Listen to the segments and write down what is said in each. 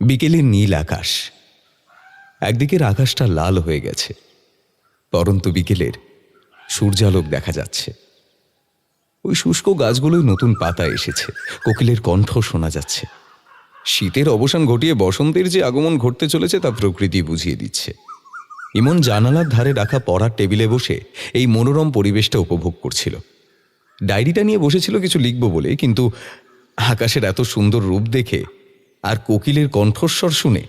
বিকেলের নীল আকাশ, একদিকের আকাশটা লাল হয়ে গেছে, পরন্তু বিকেলের সূর্যালোক দেখা যাচ্ছে। ওই শুষ্ক গাছগুলোই নতুন পাতা এসেছে, কোকিলের কণ্ঠ শোনা যাচ্ছে। শীতের অবসান ঘটিয়ে বসন্তের যে আগমন ঘটতে চলেছে তা প্রকৃতি বুঝিয়ে দিচ্ছে। ইমন জানালার ধারে রাখা পড়ার টেবিলে বসে এই মনোরম পরিবেশটা উপভোগ করছিল। ডায়েরিটা নিয়ে বসেছিল কিছু লিখব বলে, কিন্তু আকাশের এত সুন্দর রূপ দেখে আর কোকিলের কণ্ঠস্বর শুনে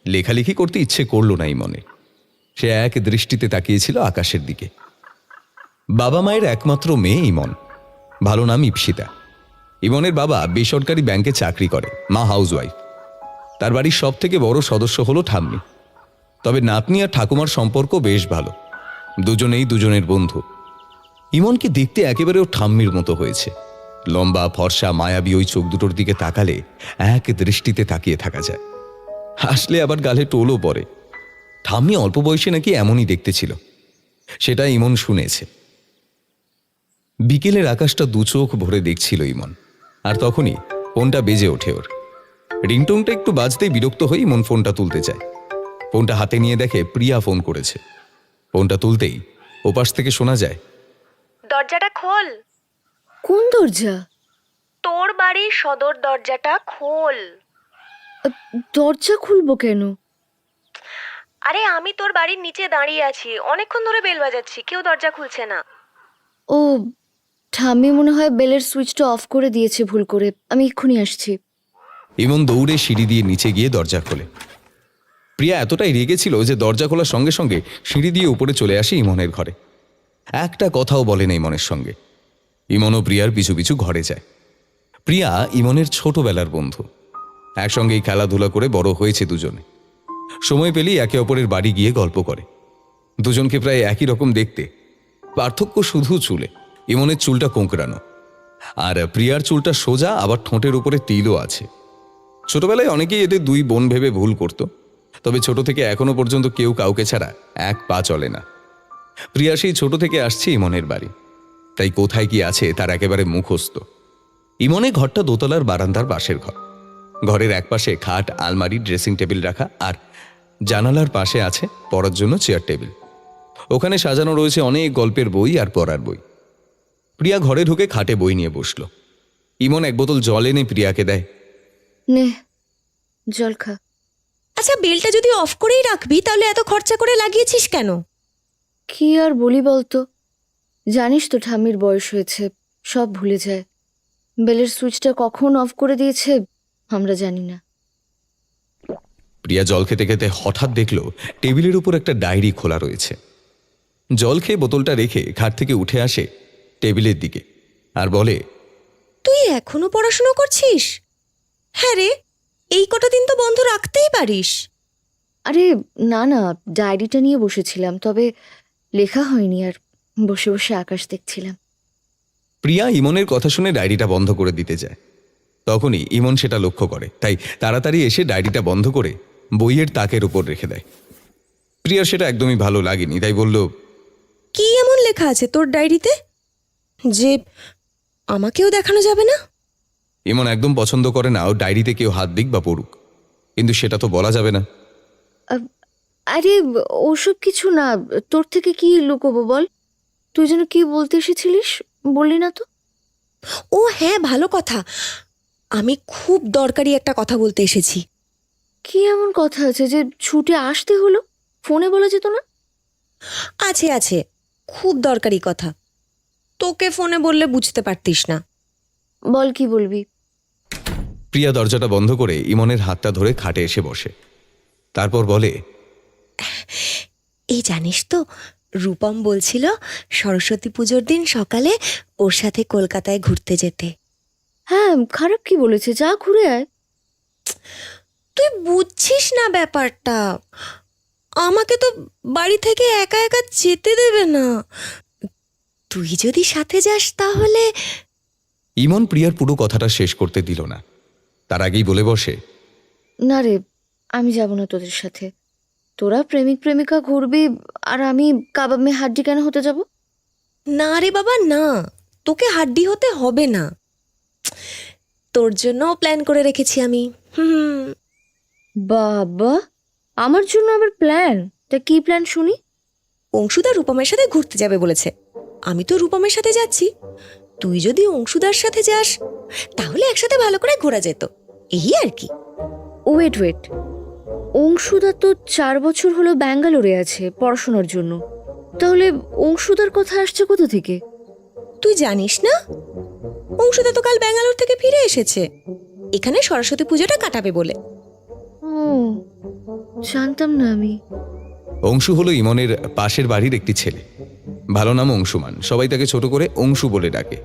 লেখালেখি করতে ইচ্ছে করল না ইমনে। সে এক দৃষ্টিতে তাকিয়েছিল আকাশের দিকে। বাবা মায়ের একমাত্র মেয়ে ইমন। ভালো নাম ইপসিতা। ইমনের বাবা বেসরকারি ব্যাংকে চাকরি করে, মা হাউসওয়াইফ। তার বাড়ির সব থেকে বড় সদস্য হলো ঠাম্মি। তবে নাতনি আর ঠাকুমার সম্পর্ক বেশ ভালো, দুজনেই দুজনের বন্ধু। ইমনকে দেখতে একেবারে ও ঠাম্মির মতো হয়েছে। লম্বা ফর্সা মায়াবী ওই চোখ দুটোর দিকে তাকালে এক দৃষ্টিতে তাকিয়ে থাকা যায়। হাসলে আবার গালে টোলও পড়ে। ঠাম্মি অল্প বয়সে নাকি এমনই দেখতে ছিল, সেটা ইমন শুনেছে। বিকেলের আকাশটা দু চোখ ভরে দেখছিল ইমন, আর তখনই ফোনটা বেজে ওঠে ওর। রিংটোনটা একটু বাজতেই বিরক্ত হয়ে ইমন ফোনটা তুলতে চায়। ফোনটা হাতে নিয়ে দেখে প্রিয়া ফোন করেছে। ফোনটা তুলতেই ওপাশ থেকে শোনা যায়, দরজাটা খোল। কোন দরজা? তোর বাড়ির সদর দরজাটা খোল। দরজা খুলবো কেন? আরে আমি তোর বাড়ির নিচে দাঁড়িয়ে আছি, অনেকক্ষণ ধরে বেল বাজাচ্ছি, কেউ দরজা খুলছে না। ও, ঠাম্মি মনে হয় বেলের সুইচটা অফ করে দিয়েছে ভুল করে। আমি এক্ষুনি আসছি। ইমন দৌড়ে সিঁড়ি দিয়ে নিচে গিয়ে দরজা খোলে। প্রিয়া এতটাই রেগেছিল যে দরজা খোলার সঙ্গে সঙ্গে সিঁড়ি দিয়ে উপরে চলে আসে ইমনের ঘরে। একটা কথাও বলে না ইমনের সঙ্গে। ইমনও প্রিয়ার পিছু পিছু ঘরে যায়। প্রিয়া ইমনের ছোটবেলার বন্ধু, একসঙ্গেই খেলাধুলা করে বড় হয়েছে দুজনে। সময় পেলেই একে অপরের বাড়ি গিয়ে গল্প করে। দুজনকে প্রায় একই রকম দেখতে, পার্থক্য শুধু চুলে। ইমনের চুলটা কোঁকড়ানো, আর প্রিয়ার চুলটা সোজা, আবার ঠোঁটের উপরে তিলও আছে। ছোটবেলায় অনেকেই এদের দুই বোন ভেবে ভুল করত, তবে ছোট থেকে এখনো পর্যন্ত কেউ কাউকে ছাড়া এক পা চলে না। প্রিয়া সেই ছোট থেকে আসছে ইমনের বাড়ি, তাই কোথায় কি আছে তার একেবারে মুখস্থ। ইমনের ঘরটা দোতলার বারান্দার পাশের ঘর। ঘরের একপাশে খাট, আলমারি, ড্রেসিং টেবিল রাখা, আর জানালার পাশে আছে পড়ার জন্য চেয়ার টেবিল। ওখানে সাজানো রয়েছে অনেক গল্পের বই আর পড়ার বই। প্রিয়া ঘরে ঢুকে খাটে বই নিয়ে বসল। ইমন এক বোতল জল এনে প্রিয়াকে দেয়। নে, জল খা। আচ্ছা, বেলটা যদি অফ করেই রাখবি তাহলে এত খরচা করে লাগিয়েছিস কেন? কি আর বলি বলতো, জানিস তো ঠাম্মির বয়স হয়েছে, সব ভুলে যায়। বেলের সুইচটা কখন অফ করে দিয়েছে আমরা জানি না। প্রিয়া জল খেতে খেতে হঠাৎ দেখল টেবিলের উপর একটা ডায়েরি খোলা রয়েছে। জল খেয়ে বোতলটা রেখে খাট থেকে উঠে আসে টেবিলের দিকে আর বলে, তুই এখনো পড়াশোনা করছিস? হ্যাঁ রে, এই কটা দিন তো বন্ধ রাখতেই পারিস। আরে না না, ডায়েরিটা নিয়ে বসেছিলাম, তবে লেখা হয়নি, আর বসে বসে আকাশ দেখছিলাম। প্রিয়া ইমনের কথা শুনে ডায়েরিটা বন্ধ করে দিতে যায়। তখনই ইমন সেটা লক্ষ্য করে, তাই তাড়াতাড়ি এসে ডায়েরিটা বন্ধ করে বইয়ের তাকের উপর রেখে দেয়। প্রিয়ার সেটা একদমই ভালো লাগেনি, তাই বলল, কি এমন লেখা আছে তোর ডায়েরিতে যে আমাকেও দেখানো যাবে না? ইমন একদম পছন্দ করে না ও ডায়েরিতে কেউ হাত দিক বা পড়ুক, কিন্তু সেটা তো বলা যাবে না। আরে ওসব কিছু না, তোর থেকে কি লুকোবো বল? তুই যেন কি বলতে এসেছিলিস, বললি না তো? ও হ্যাঁ, ভালো কথা, আমি খুব দরকারি একটা কথা বলতে এসেছি। কি এমন কথা আছে যে ছুটে আসতে হলো? ফোনে বলা যেত না? আছে আছে, খুব দরকারি কথা। তোকে ফোনে বললে বুঝতে পারতিস না। বল, কি বলবি? প্রিয়া দরজাটা বন্ধ করে ইমনের হাতটা ধরে খাটে এসে বসে। তারপর বলে, এই জানিস তো, রূপম বলছিল সরস্বতী পুজোর দিন সকালে ওর সাথে কলকাতায় ঘুরতে যেতে। হ্যাঁ, খারাপ কি বলেছে? যা ঘুরে আয়। তুই বুঝছিস না ব্যাপারটা, আমাকে তো বাড়ি থেকে একা একা যেতে দেবে না। তুই যদি সাথে যাস তাহলে। ইমন প্রিয়ার পুরো কথাটা শেষ করতে দিল না, তার আগেই বলে বসে, না রে, আমি যাব না তোদের সাথে। তোরা প্রেমিক প্রেমিকা ঘুরবি, আর আমি কাবাব মে হাড্ডি কেন হতে যাব? না রে বাবা না, তোকে হাড্ডি হতে হবে না, তোর জন্য প্ল্যান করে রেখেছি আমি। বাবা, আমার জন্য আবার প্ল্যান? তা কি প্ল্যান শুনি? অংশুদা রূপমের সাথে ঘুরতে যাবে বলেছে। আমি তো রূপমের সাথে যাচ্ছি, তুই যদি অংশুদার সাথে যাস তাহলে একসাথে ভালো করে ঘোরা যেত, এই আর কি। ওয়েট ওয়েট, অংশুদা তো 4 বছর হলো ব্যাঙ্গালোরে আছে পড়াশোনার জন্য। তাহলে অংশুদার কথা আসছে কোথা থেকে? তুই জানিস না, অংশুদা তো কাল ব্যাঙ্গালোর থেকে ফিরে এসেছে এখানে সরস্বতী পুজোটা কাটাবে বলে। ও, জানতাম না আমি। অংশু হলো ইমনের পাশের বাড়ির একটি ছেলে। ভালো নাম অংশুমান, সবাই তাকে ছোট করে অংশু বলে ডাকে।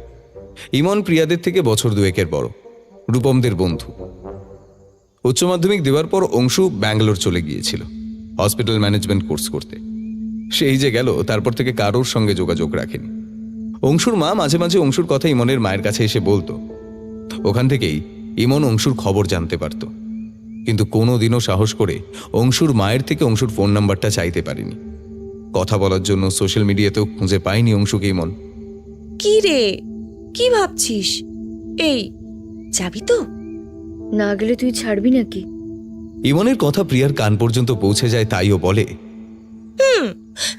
ইমন প্রিয়াদের থেকে বছর 2-এর বড়, রূপমদের বন্ধু। উচ্চ মাধ্যমিক দেওয়ার পর অংশু ব্যাঙ্গালোর চলে গিয়েছিল হসপিটাল ম্যানেজমেন্ট কোর্স করতে। সেই যে গেল, তারপর থেকে কারোর সঙ্গে যোগাযোগ রাখেনি। অংশুর মা মাঝে মাঝে অংশুর কথা ইমনের মায়ের কাছে এসে বলতো। ওখান থেকেই ইমন অংশুর খবর জানতে পারত, কিন্তু কোনোদিনও সাহস করে অংশুর মায়ের থেকে অংশুর ফোন নাম্বারটা চাইতে পারেনি। কথা বলার জন্য সোশ্যাল মিডিয়াতেও খুঁজে পায়নি অংশুকে ইমন। কি রে, কি ভাবছিস? এই যাবি তো? না গেলে তুই ছাড়বি নাকি? ইমনের কথা প্রিয়ার কান পর্যন্ত পৌঁছে যায়, তাইও বলে,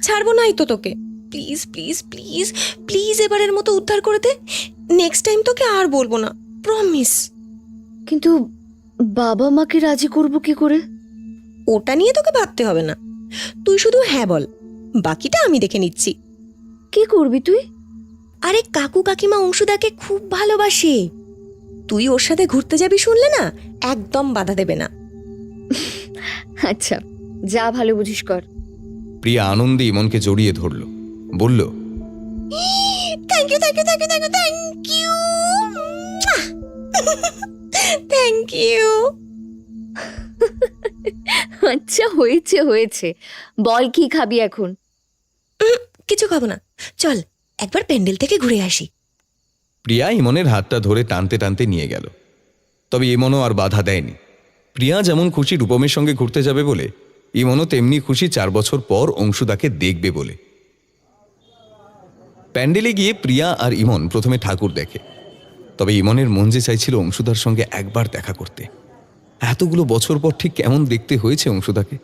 ছাড়বো নাই তো তোকে। প্লিজ প্লিজ প্লিজ প্লিজ এবারের মতো উদ্ধার করে দে। নেক্সট টাইম তোকে আর বলবো না, প্রমিস। কিন্তু বাবা মাকে রাজি করব কি করে? ওটা নিয়ে তোকে ভাবতে হবে না, তুই শুধু হ্যাঁ বল, বাকিটা আমি দেখে নিচ্ছি। কি করবি তুই? আরে কাকু কাকিমা অংশুদাকে খুব ভালোবাসে, তুই ওর সাথে ঘুরতে যাবি শুনলে না একদম বাধা দেবে না। আচ্ছা, যা ভালো বুঝিস কর। প্রিয়া আনন্দে ইমনকে জড়িয়ে ধরল, বলল, thank you thank you thank you thank you thank you thank you. আচ্ছা, হয়েছে হয়েছে, বল কি খাবি এখন? কিছু খাবো না, চল একবার প্যান্ডেল থেকে ঘুরে আসি। প্রিয়া ইমনের হাতটা ধরে টানতে টানতে নিয়ে গেল। তবে ইমনও আর বাধা দেয়নি। প্রিয়া যেমন খুশি রূপমের সঙ্গে ঘুরতে যাবে বলে, ইমনও তেমনি খুশি 4 বছর পর অংশুদাকে দেখবে বলে। প্যান্ডেলে গিয়ে প্রিয়া আর ইমন প্রথমে ঠাকুর দেখে। তবে ইমনের মন যে চাইছিল অংশুদার সঙ্গে একবার দেখা করতে। এতগুলো বছর পর ঠিক কেমন দেখতে হয়েছে অংশুদাকে।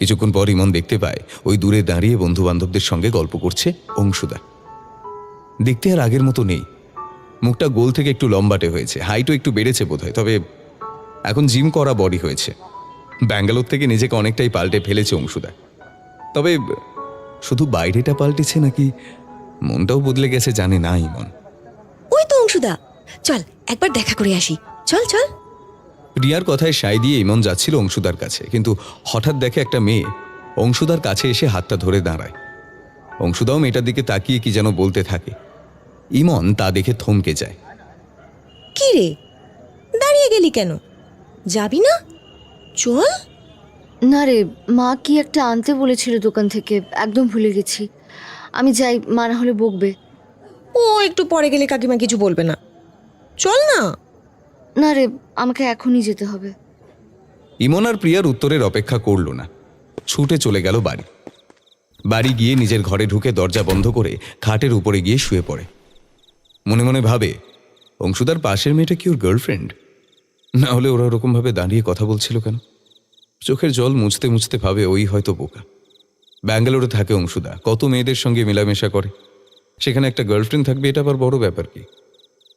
কিছুক্ষণ পর ইমন দেখতে পায় ওই দূরে দাঁড়িয়ে বন্ধু বান্ধবদের সঙ্গে গল্প করছে অংশুদা। দেখতে আর আগের মতো নেই, মুখটা গোল থেকে একটু লম্বাটে হয়েছে, হাইটও একটু বেড়েছে বোধহয়। তবে এখন জিম করা বডি হয়েছে। ব্যাঙ্গালোর থেকে নিজেকে অনেকটাই পাল্টে ফেলেছে অংশুদা। তবে শুধু বাইরেটা পাল্টেছে নাকি মনটাও বদলে গেছে জানে না ইমন। ওই তো অংশুদা, চল একবার দেখা করে আসি, চল চল। প্রিয়ার কথায় সায় দিয়ে ইমন যাচ্ছিল অংশুদার কাছে, কিন্তু হঠাৎ দেখে একটা মেয়ে অংশুদার কাছে এসে হাতটা ধরে দাঁড়ায়। অংশুদাও মেয়েটার দিকে তাকিয়ে কি যেন বলতে থাকে। ইমন তা দেখে থমকে যায়। কি রে, দাঁড়িয়ে গেলি কেন? যাবি না? চল। না রে, মা কি একটা আনতে বলেছিল দোকান থেকে, একদম ভুলে গেছি। আমি যাই, মা না হলে বকবে। ও একটু পরে গেলে কাকিমা কিছু বলবে না, চল না। না রে, আমাকে এখনই যেতে হবে। ইমন আর প্রিয়ার উত্তরের অপেক্ষা করল না, ছুটে চলে গেল বাড়ি। বাড়ি গিয়ে নিজের ঘরে ঢুকে দরজা বন্ধ করে খাটের উপরে গিয়ে শুয়ে পড়ে। মনে মনে ভাবে, অংশুদার পাশের মেয়েটা কি ওর গার্লফ্রেন্ড? না হলে ওরা ওরকমভাবে দাঁড়িয়ে কথা বলছিল কেন? চোখের জল মুছতে মুছতে ভাবে ওই হয়তো বোকা। ব্যাঙ্গালোরে থাকে অংশুদা, কত মেয়েদের সঙ্গে মেলামেশা করে, সেখানে একটা গার্লফ্রেন্ড থাকবে এটা আবার বড় ব্যাপার কি?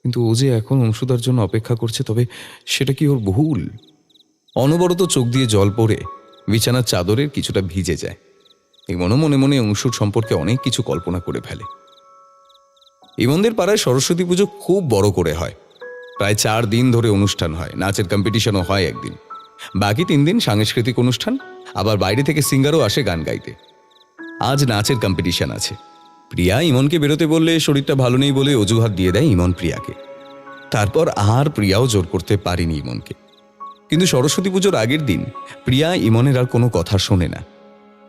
কিন্তু ও যে এখন অংশুদার জন্য অপেক্ষা করছে, তবে সেটা কি ওর ভুল? অনবরত চোখ দিয়ে জল পড়ে বিছানার চাদরের কিছুটা ভিজে যায়। ইমনও মনে মনে অংশুর সম্পর্কে অনেক কিছু কল্পনা করে ফেলে। ইমনদের পাড়ায় সরস্বতী পুজো খুব বড় করে হয়। প্রায় 4 দিন ধরে অনুষ্ঠান হয়, নাচের কম্পিটিশনও হয় একদিন, বাকি 3 দিন সাংস্কৃতিক অনুষ্ঠান, আবার বাইরে থেকে সিঙ্গারও আসে গান গাইতে। আজ নাচের কম্পিটিশন আছে। প্রিয়া ইমনকে বেরোতে বললে শরীরটা ভালো নেই বলে অজুহাত দিয়ে দেয় ইমন প্রিয়াকে। তারপর আর প্রিয়াও জোর করতে পারেনি ইমনকে। কিন্তু সরস্বতী পুজোর আগের দিন প্রিয়া ইমনের আর কোনো কথা শোনে না।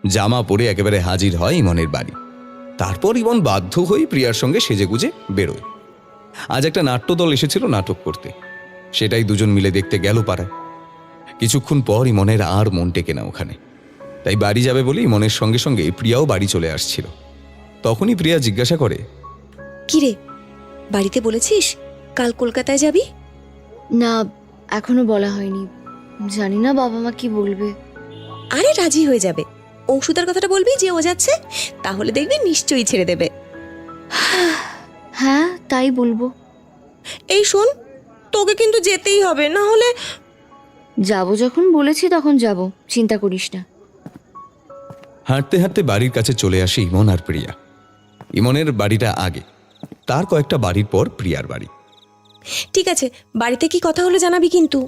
জামা পরে একেবারে হাজির হয় ইমনের বাড়ি। তারপর ইমন বাধ্য হয়ে প্রিয়ার সঙ্গে সেজেগুজে বেরোয়। আজ একটা নাট্যদল এসেছিল নাটক করতে, সেটাই দুজন মিলে দেখতে গেল পাড়ায়। কিছুক্ষণ পর ইমনের আর মন টেকে না ওখানে, তাই বাড়ি যাবে বলে ইমনের সঙ্গে সঙ্গে প্রিয়াও বাড়ি চলে আসছিল। তখনই প্রিয়া জিজ্ঞাসা করে, কি রে, বাড়িতে বলেছিস কাল কলকাতায় যাবি? না, এখনো বলা হয়নি। জানি না বাবা মা কি বলবে। আরে রাজি হয়ে যাবে। অংশুদার কথাটা বলবি যে ও যাচ্ছে, তাহলে দেখবি নিশ্চয়ই ছেড়ে দেবে। হ্যাঁ তাই বলবো। এই শোন, তোকে কিন্তু যেতেই হবে, না হলে যাব যখন বলেছি তখন যাব, চিন্তা করিস না। হাঁটতে হাঁটতে বাড়ির কাছে চলে আসে ইমন আর প্রিয়া। ইমনের বাড়িটা আগে, তার কয়েকটা বাড়ির পর প্রিয়ার বাড়ি। ঠিক আছে, বাড়িতে কি কথা হলো জানাবি কিন্তু।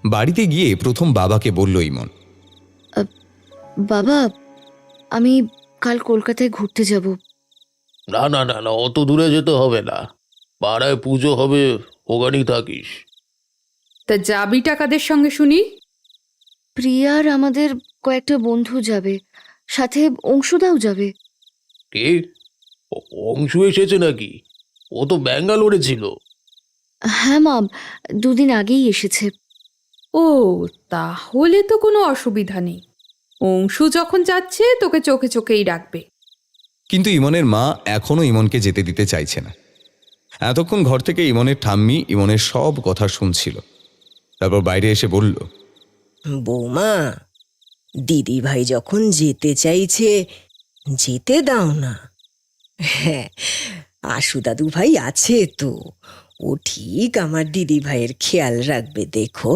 বাড়িতে গিয়ে প্রথম বাবাকে বলল ইমন। বাবা, আমি কাল কলকাতায় ঘুরতে যাব। না না না না, অত দূরে যেতে হবে না, পাড়ায় পুজো হবে, ওখানেই থাকিস। তা যাবিটা কাদের সঙ্গে শুনি? প্রিয়ার আমাদের কয়েকটা বন্ধু যাবে, সাথে অংশুদাও যাবে। কে? অংশু এসেছে নাকি? ও তো ব্যাঙ্গালোরে ছিল। হ্যাঁ মাম, 2 দিন আগেই এসেছে। ও, তাহলে তো কোনো অসুবিধা নেই। অংশু যখন যাচ্ছে তোকে চোখে চোখেই রাখবে। কিন্তু ইমনের মা এখনো ইমনকে যেতে দিতে চাইছে না। এতক্ষণ ঘর থেকে ইমনের ঠাম্মি ইমনের সব কথা শুনছিল, তারপর বাইরে এসে বলল, বৌমা, দিদি ভাই যখন যেতে চাইছে যেতে দাও না। হ্যাঁ, আশু দাদু ভাই আছে তো, ও ঠিক আমার দিদি ভাইয়ের খেয়াল রাখবে, দেখো।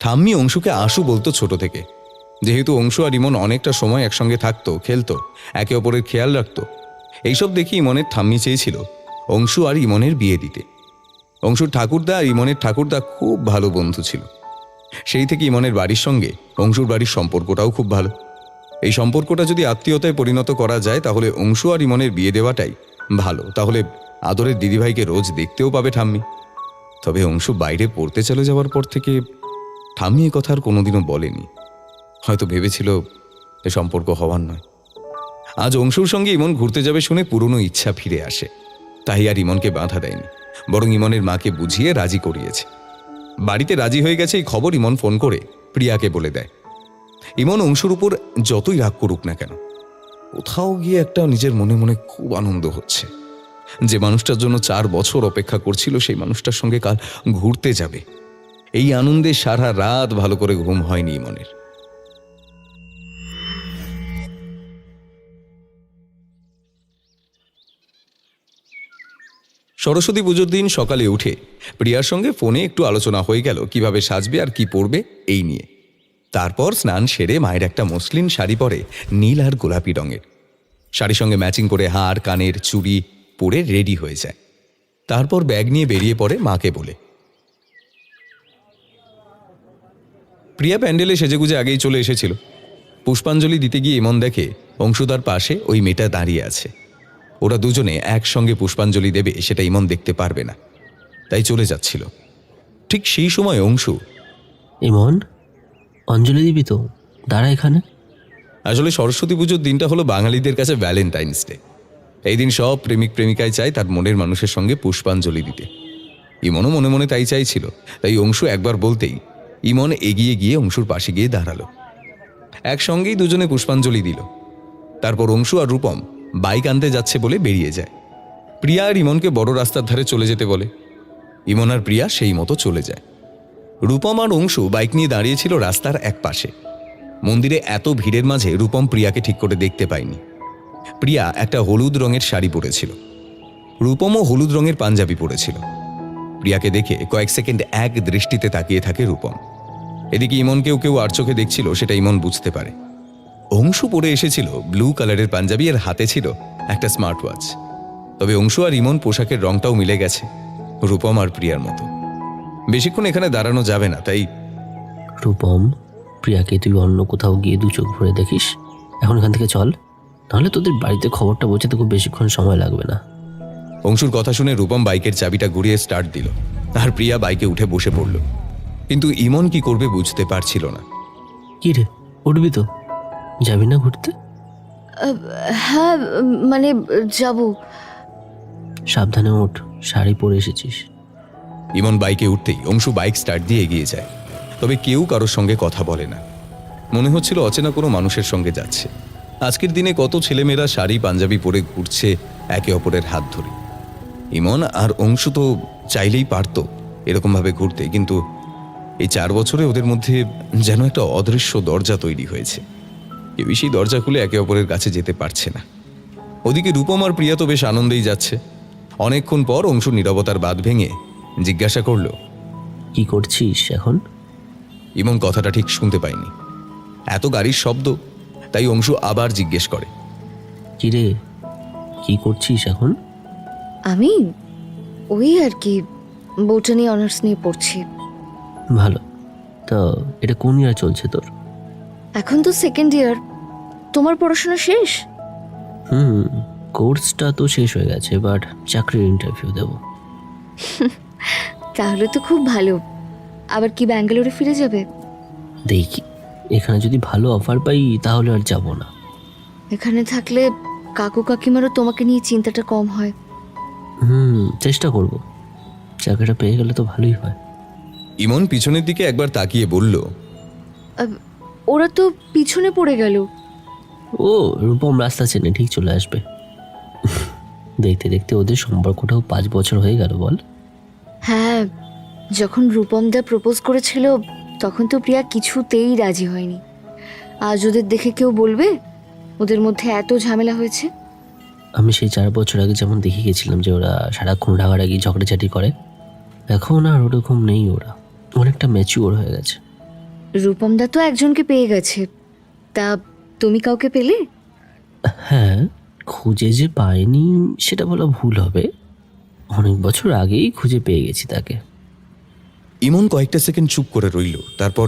ঠাম্মি অংশুকে আশু বলতো ছোট থেকে। যেহেতু অংশু আর ইমন অনেকটা সময় একসঙ্গে থাকতো, খেলতো, একে অপরের খেয়াল রাখতো, এইসব দেখে ইমনের ঠাম্মি চেয়েছিল অংশু আর ইমনের বিয়ে দিতে। অংশুর ঠাকুরদা আর ইমনের ঠাকুরদা খুব ভালো বন্ধু ছিল। সেই থেকে ইমনের বাড়ির সঙ্গে অংশুর বাড়ির সম্পর্কটাও খুব ভালো। এই সম্পর্কটা যদি আত্মীয়তায় পরিণত করা যায় তাহলে অংশু আর ইমনের বিয়ে দেওয়াটাই ভালো। তাহলে আদরের দিদিভাইকে রোজ দেখতেও পাবে ঠাম্মি। তবে অংশু বাইরে পড়তে চলে যাওয়ার পর থেকে ঠাম্মি এ কথা আর কোনোদিনও বলেনি। হয়তো ভেবেছিল এ সম্পর্ক হওয়ার নয়। আজ অংশুর সঙ্গে ইমন ঘুরতে যাবে শুনে পুরনো ইচ্ছা ফিরে আসে। তাই আর ইমনকে বাধা দেয়নি, বরং ইমনের মাকে বুঝিয়ে রাজি করিয়েছে। বাড়িতে রাজি হয়ে গেছে এই খবর ইমন ফোন করে প্রিয়াকে বলে দেয়। ইমন অংশুর উপর যতই রাগ করুক না কেন, কোথাও গিয়ে একটা নিজের মনে মনে খুব আনন্দ হচ্ছে। যে মানুষটার জন্য 4 বছর অপেক্ষা করছিল সেই মানুষটার সঙ্গে কাল ঘুরতে যাবে। এই আনন্দে সারা রাত ভালো করে ঘুম হয়নি ইমনের। সরস্বতী পুজোর দিন সকালে উঠে প্রিয়ার সঙ্গে ফোনে একটু আলোচনা হয়ে গেল কিভাবে সাজবে আর কি পরবে এই নিয়ে। তারপর স্নান সেরে মায়ের একটা মসলিন শাড়ি পরে নীল আর গোলাপি রঙের। শাড়ির সঙ্গে ম্যাচিং করে হার, কানের, চুড়ি পরে রেডি হয়ে যায়। তারপর ব্যাগ নিয়ে বেরিয়ে পড়ে মাকে বলে। প্রিয়া প্যান্ডেলে সেজেগুজে আগেই চলে এসেছিল। পুষ্পাঞ্জলি দিতে গিয়ে ইমন দেখে অংশুদার পাশে ওই মেয়েটা দাঁড়িয়ে আছে। ওরা দুজনে একসঙ্গে পুষ্পাঞ্জলি দেবে সেটা ইমন দেখতে পারবে না, তাই চলে যাচ্ছিল। ঠিক সেই সময় অংশু, ইমন, অঞ্জলি দিবি তো, দাঁড়া এখানে। আসলে সরস্বতী পুজোর দিনটা হলো বাঙালিদের কাছে ভ্যালেন্টাইন্স ডে। এই দিন সব প্রেমিক প্রেমিকায় চায় তার মনের মানুষের সঙ্গে পুষ্পাঞ্জলি দিতে। ইমনও মনে মনে তাই চাইছিল। তাই অংশু একবার বলতেই ইমন এগিয়ে গিয়ে অংশুর পাশে গিয়ে দাঁড়ালো। একসঙ্গেই দুজনে পুষ্পাঞ্জলি দিল। তারপর অংশু আর রূপম বাইক আনতে যাচ্ছে বলে বেরিয়ে যায়। প্রিয়া আর ইমনকে বড় রাস্তার ধারে চলে যেতে বলে। ইমন আর প্রিয়া সেই মতো চলে যায়। রূপম আর অংশু বাইক নিয়ে দাঁড়িয়েছিল রাস্তার এক পাশে। মন্দিরে এত ভিড়ের মাঝে রূপম প্রিয়াকে ঠিক করে দেখতে পায়নি। প্রিয়া একটা হলুদ রঙের শাড়ি পরেছিল, রূপমও হলুদ রঙের পাঞ্জাবি পরেছিল। প্রিয়াকে দেখে কয়েক সেকেন্ড এক দৃষ্টিতে তাকিয়ে থাকে রূপম। এদিকে ইমনকেও কেউ আর চোখে দেখছিল সেটা ইমন বুঝতে পারে। অংশু পরে এসেছিল ব্লু কালারের পাঞ্জাবি আর হাতে ছিল একটা স্মার্ট ওয়াচ। তবে অংশু আর ইমন পোশাকের রংটাও মিলে গেছে রূপম আর প্রিয়ার মতো। বেশিক্ষণ এখানে দাঁড়ানো যাবে না, তাই রূপম, প্রিয়াকে তুই অন্য কোথাও গিয়ে 2 চোখ ভরে দেখিস। এখন এখান থেকে চল, তাহলে তোদের বাড়িতে খবরটা পৌঁছাতে খুব বেশিক্ষণ সময় লাগবে না। অংশুর কথা শুনে রূপম বাইকের চাবিটা ঘুরিয়ে স্টার্ট দিল আর প্রিয়া বাইকে উঠে বসে পড়ল। কিন্তু ইমন কি করবে বুঝতে পারছিল না। কি রে, উঠবি তো? যাবি না ঘুরতে? হ্যাঁ মানে যাব। সাবধানে ওঠ, শাড়ি পরে এসেছিস। ইমন বাইকে উঠতেই অংশু বাইক স্টার্ট দিয়ে এগিয়ে যায়। তবে কেউ কারোর সঙ্গে কথা বলে না। মনে হচ্ছিল অচেনা কোনো মানুষের সঙ্গে যাচ্ছে। আজকের দিনে কত ছেলেমেয়েরা শাড়ি পাঞ্জাবি পরে ঘুরছে একে অপরের হাত ধরে। ইমন আর অংশু তো চাইলেই পারত এরকমভাবে ঘুরতে, কিন্তু এই 4 বছরে ওদের মধ্যে যেন একটা অদৃশ্য দরজা তৈরি হয়েছে। কেউই সেই দরজা খুলে একে অপরের কাছে যেতে পারছে না। ওদিকে রূপম আর প্রিয়া তো বেশ আনন্দেই যাচ্ছে। অনেকক্ষণ পর অংশু নীরবতার বাঁধ ভেঙে জিজ্ঞাসা করলো, কি করছিস এখন? ইমন কথাটা ঠিক শুনতে পায়নি। এত গাড়ির শব্দ, তাই অংশু আবার জিজ্ঞেস করে, কি রে, কি করছিস এখন? আমি ওই আর কি বোটানি অনার্স নিয়ে পড়ছি। ভালো। তা এটা কোন ইয়ার চলছে তোর? এখন তো সেকেন্ড ইয়ার। তোমার পড়াশোনা শেষ? কোর্সটা তো শেষ হয়ে গেছে, বাট চাকরির ইন্টারভিউ দেব। তাহলে তো খুব ভালো। আবার কি ব্যাঙ্গালোরে ফিরে যাবে? দেখি, এখানে যদি ভালো অফার পাই তাহলে আর যাব না। এখানে থাকলে কাকু কাকিমারও তোমাকে নিয়ে চিন্তাটা কম হয়। চেষ্টা করব। চাকরিটা পেয়ে গেলে তো ভালোই হয়। ইমন পিছনের দিকে একবার তাকিয়ে বলল, ওরা তো পিছনে পড়ে গেল। ও রূপম রাস্তা চেনে, ঠিক চলে আসবে। দেখতে দেখতে ওদের সম্পর্কটাও 5 বছর হয়ে গেল বল। হ্যাঁ, যখন রূপমদা প্রপোজ করেছিল তখন তো প্রিয়া কিছুতেই রাজি হয়নি। আজ ওদের দেখে কেউ বলবে ওদের মধ্যে এত ঝামেলা হয়েছে? আমি সেই 4 বছর আগে যেমন দেখে গেছিলাম যে ওরা সারাক্ষণ রাগারাগি ঝগড়াঝাটি করে, এখন আর ওরকম নেই। ওরা অনেকটা ম্যাচিওর হয়ে গেছে। রূপমদা তো একজনকে পেয়ে গেছে, তা তুমি কাউকে পেলে? হ্যাঁ, খুঁজে যে পাইনি সেটা বলা ভুল হবে। অনেক বছর আগেই খুঁজে পেয়ে গেছি তাকে। ইমন কয়েকটা সেকেন্ড চুপ করে রইল। তারপর,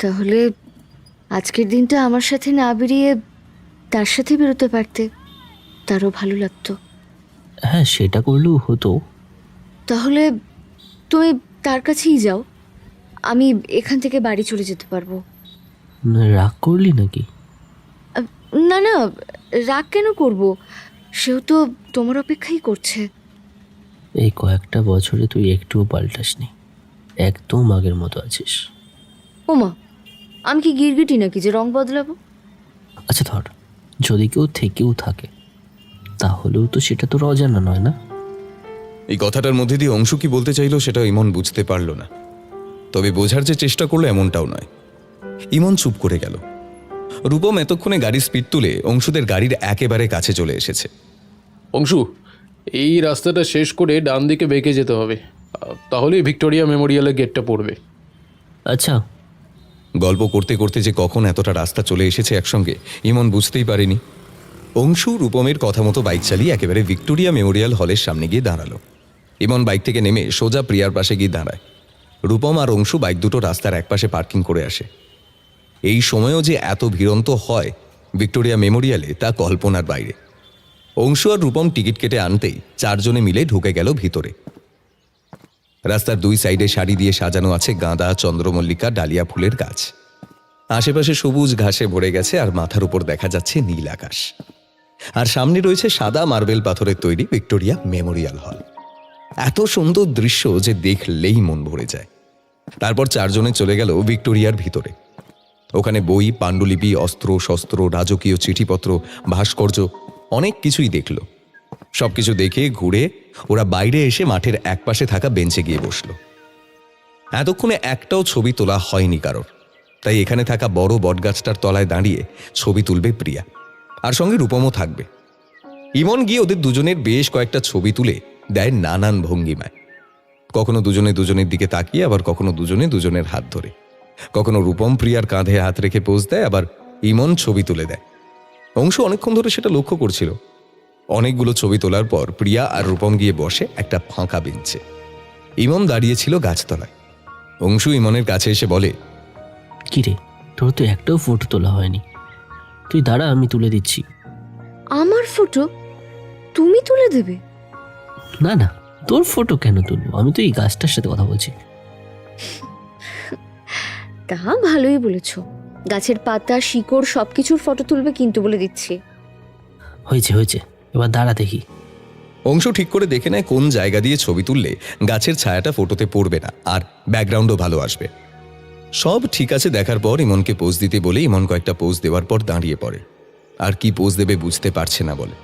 তাহলে আজকের দিনটা আমার সাথে না বেরিয়ে তার সাথে বেরোতে পারতে, তারও ভালো লাগতো। হ্যাঁ, সেটা করলেও হতো। তাহলে তুমি তার কাছেই যাও, আমি এখান থেকে বাড়ি চলে যেতে পারবো। রাগ করলি নাকি? না না, রাগ কেন করব? সেও তো তোমার অপেক্ষাই করছে। এই কয়েকটা বছরে তুই একটুও পাল্টাসনি, একদম আগের মতো আছিস। ওমা, আমি কি গিরগিটি নাকি যে রং বদলাবো? আচ্ছা ধর, যদি কেউ থেকেও থাকে তাহলেও তো সেটা তোর অজানা নয় না? এই কথাটার মধ্যে দিয়ে অংশু কি বলতে চাইলো সেটা ইমন বুঝতে পারল না। তবে বোঝার যে চেষ্টা করলো এমনটাও নয়। ইমন চুপ করে গেল। রূপম এতক্ষণে গাড়ির স্পিড তুলে অংশুদের গাড়ির একেবারে কাছে চলে এসেছে। অংশু, এই রাস্তাটা শেষ করে ডান দিকে বেঁকে যেতে হবে, তাহলেই ভিক্টোরিয়া মেমোরিয়ালের গেটটা পড়বে। আচ্ছা। গল্প করতে করতে যে কখন এতটা রাস্তা চলে এসেছে একসঙ্গে ইমন বুঝতেই পারেনি। অংশু রূপমের কথা মতো বাইক চালিয়ে একেবারে ভিক্টোরিয়া মেমোরিয়াল হলের সামনে গিয়ে দাঁড়ালো। ইমন বাইক থেকে নেমে সোজা প্রিয়ার পাশে গিয়ে দাঁড়ায়। রূপম আর অংশু বাইক দুটো রাস্তার একপাশে পার্কিং করে আসে। এই সময়ও যে এত ভিড়ন্ত হয় ভিক্টোরিয়া মেমোরিয়ালে তা কল্পনার বাইরে। অংশু আর রূপম টিকিট কেটে আনতেই 4 জনে মিলে ঢুকে গেল ভিতরে। রাস্তার 2 সাইডে সারি দিয়ে সাজানো আছে গাঁদা, চন্দ্রমল্লিকা, ডালিয়া ফুলের গাছ। আশেপাশে সবুজ ঘাসে ভরে গেছে আর মাথার উপর দেখা যাচ্ছে নীল আকাশ। আর সামনে রয়েছে সাদা মার্বেল পাথরের তৈরি ভিক্টোরিয়া মেমোরিয়াল হল। এত সুন্দর দৃশ্য যে দেখলেই মন ভরে যায়। তারপর 4 জনে চলে গেল ভিক্টোরিয়ার ভিতরে। ওখানে বই, পাণ্ডুলিপি, অস্ত্র শস্ত্র, রাজকীয় চিঠিপত্র, ভাস্কর্য অনেক কিছুই দেখল। সবকিছু দেখে ঘুরে ওরা বাইরে এসে মাঠের একপাশে থাকা বেঞ্চে গিয়ে বসল। এতক্ষণে একটাও ছবি তোলা হয়নি কারোর, তাই এখানে থাকা বড় বটগাছটার তলায় দাঁড়িয়ে ছবি তুলবে প্রিয়া, আর সঙ্গে রূপমও থাকবে। ইমন গিয়ে ওদের দুজনের বেশ কয়েকটা ছবি তুলে দেয় নানান ভঙ্গিমায়। কখনো দুজনে দুজনের দিকে তাকিয়ে, আবার কখনো দুজনে দুজনের হাত ধরে, কখনো রূপম প্রিয়ার কাঁধে হাত রেখে পোজ দেয়, আবার ইমন ছবি তুলে দেয়। অংশ অনেকক্ষণ ধরে সেটা লক্ষ্য করছিল। অনেকগুলো ছবি তোলার পর প্রিয়া আর রূপম গিয়ে বসে একটা ফাঁকা বেঞ্চে। ইমন দাঁড়িয়েছিল গাছতলায়। অংশু ইমনের কাছে এসে বলে, কিরে, তোর তো একটাও ফটো তোলা হয়নি। তুই দাঁড়া, আমি তুলে দিচ্ছি। আমার ফটো তুমি তুলে দেবে? না না, তোর ফটো কেন তুলবো? আমি তো এই গাছটার সাথে কথা বলছি। তা ভালোই বলেছ, গাছের পাতা, শিকড় সবকিছুর ফটো তুলবে কিন্তু বলে দিচ্ছি। হয়েছে হয়েছে, এবার দাঁড়া দেখি। অংশ ঠিক করে দেখে নেয় কোন জায়গা দিয়ে ছবি তুললে গাছের ছায়াটা ফটোতে পড়বে না আর ব্যাকগ্রাউন্ডও ভালো আসবে। সব ঠিক আছে দেখার পর ইমনকে পোজ দিতে বলে ইমন কয়েকটা পোজ দেওয়ার পর দাঁড়িয়ে পড়ে। আর কি পোজ দেবে বুঝতে পারছে না বলে।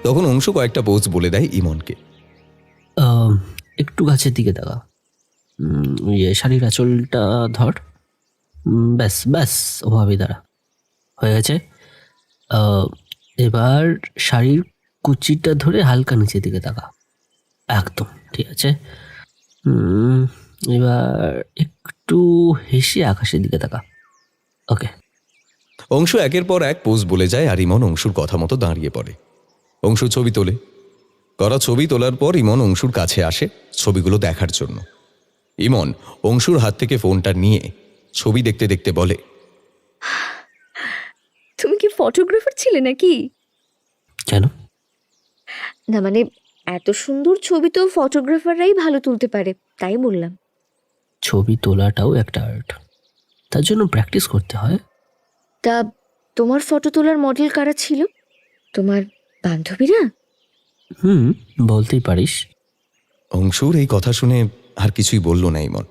তখন অংশ কয়েকটা পোজ বলে দেয় ইমনকে। একটু গাছের দিকে তাকা। শাড়ির আঁচলটা ধর। ব্যাস ব্যাস, ওভাবেই দাঁড়া, হয়ে গেছে। এবার শাড়ির কুচিটা ধরে হালকা নিচের দিকে তাকা, একদম ঠিক আছে। এবার একটু হেসে আকাশের দিকে তাকা। ওকে। অংশু একের পর এক পোজ বলে যায় আর ইমন অংশুর কথা মতো দাঁড়িয়ে পড়ে। অংশু ছবি তোলে। করা ছবি তোলার পর ইমন অংশুর কাছে আসে ছবিগুলো দেখার জন্য। ইমন অংশুর হাত থেকে ফোনটা নিয়ে ছবি দেখতে দেখতে বলে, তুমি কি ফটোগ্রাফার ছিলে নাকি? কেন? না মানে এত সুন্দর ছবি তো ফটোগ্রাফাররাই ভালো তুলতে পারে, তাই বললাম। ছবি তোলাটাও একটা আর্ট, তার জন্য প্র্যাকটিস করতে হয়। তা তোমার ফটো তোলার মডেল কারা ছিল? তোমার বান্ধবীরা? বলতেই পারিস। অংশুর এই কথা শুনে আর কিছুই বলল না ইমন।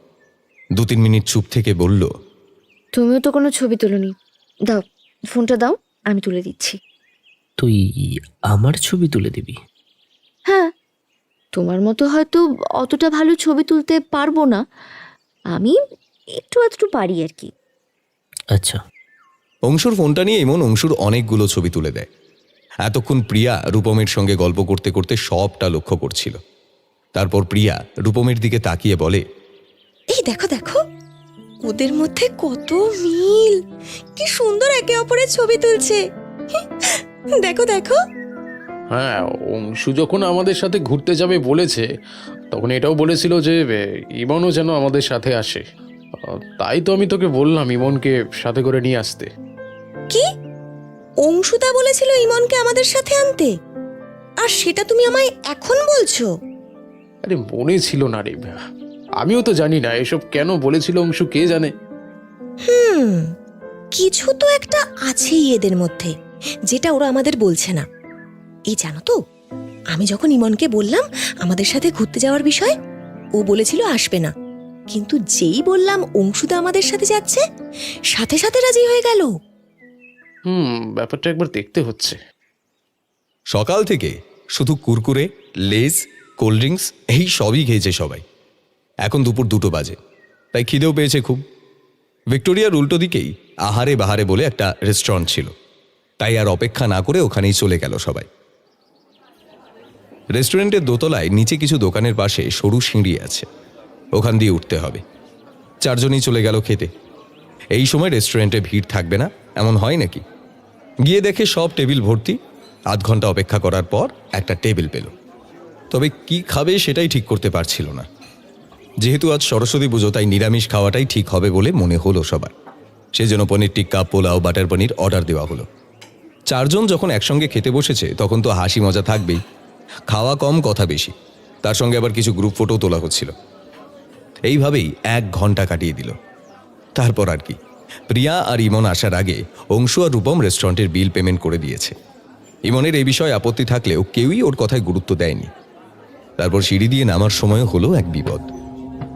2-3 মিনিট চুপ থেকে বলল, তুমিও তো কোনো ছবি তোলনি। দাও ফোনটা দাও, আমি তুলে দিচ্ছি। তুই আমার ছবি তুলে দিবি? হ্যাঁ, তোমার মতো হয়তো অতটা ভালো ছবি তুলতে পারবো না, আমি একটু আধটু পারি আর কি। আচ্ছা। অংশুর ফোনটা নিয়ে ইমন অংশুর অনেকগুলো ছবি তুলে দেয়। এতক্ষণ প্রিয়া রূপমের সঙ্গে গল্প করতে করতে সবটা লক্ষ্য করছিল। তারপর প্রিয়া রূপমের দিকে তাকিয়ে বলে, এই দেখো দেখো, ওদের মধ্যে কত মিল, কি সুন্দর একে অপরের ছবি তুলছে। দেখো দেখো। হ্যাঁ, অংশু যখন আমাদের সাথে ঘুরতে যাবে বলেছে, তখন এটাও বলেছিল যে ইমনও যেন আমাদের সাথে আসে। তাই তো আমি তোকে বললাম ইমনকে সাথে করে নিয়ে আসতে। কি? অংশুদা বলেছিল ইমনকে আমাদের সাথে আনতে, আর সেটা তুমি আমায় এখন বলছো? আরে মনে ছিল না রে, আমিও তো জানি না এসব কেন বলেছিল অংশু, কে জানে। কিছু তো একটা আছেই এদের মধ্যে, যেটা ওরা আমাদের বলছে না। এই জানো তো, আমি যখন ইমনকে বললাম আমাদের সাথে ঘুরতে যাওয়ার বিষয়, ও বলেছিল আসবে না, কিন্তু যেই বললাম অংশুদা আমাদের সাথে যাচ্ছে, সাথে সাথে রাজি হয়ে গেল। ব্যাপারটা একবার দেখতে হচ্ছে। সকাল থেকে শুধু কুরকুরে, লেজ, কোল্ড ড্রিঙ্কস এই সবই খেয়েছে সবাই। এখন দুপুর 2টো বাজে, তাই খিদেও পেয়েছে খুব। ভিক্টোরিয়ার উল্টো দিকেই আহারে বাহারে বলে একটা রেস্টুরেন্ট ছিল, তাই আর অপেক্ষা না করে ওখানেই চলে গেল সবাই। রেস্টুরেন্টের দোতলায় নিচে কিছু দোকানের পাশে সরু সিঁড়ি আছে, ওখান দিয়ে উঠতে হবে। 4 জনই চলে গেল খেতে। এই সময় রেস্টুরেন্টে ভিড় থাকবে না এমন হয় নাকি? গিয়ে দেখে সব টেবিল ভর্তি। আধ ঘন্টা অপেক্ষা করার পর একটা টেবিল পেল, তবে কি খাবে সেটাই ঠিক করতে পারছিল না। যেহেতু আজ সরস্বতী পুজো, তাই নিরামিষ খাওয়াটাই ঠিক হবে বলে মনে হলো সবার। সেজন্য পনির টিক্কা, পোলাও, বাটার পনির অর্ডার দেওয়া হলো। 4 জন যখন একসঙ্গে খেতে বসেছে তখন তো হাসি মজা থাকবেই। খাওয়া কম কথা বেশি, তার সঙ্গে আবার কিছু গ্রুপ ফটো তোলা হচ্ছিল। এইভাবেই 1 ঘন্টা কাটিয়ে দিল। তারপর আর কি, প্রিয়া আর ইমন আসার আগে অংশু আর রূপম রেস্টুরেন্টের বিল পেমেন্ট করে দিয়েছে। ইমনের এই বিষয়ে আপত্তি থাকলেও কেউই ওর কথায় গুরুত্ব দেয়নি। তারপর সিঁড়ি দিয়ে নামার সময় হলো এক বিপদ।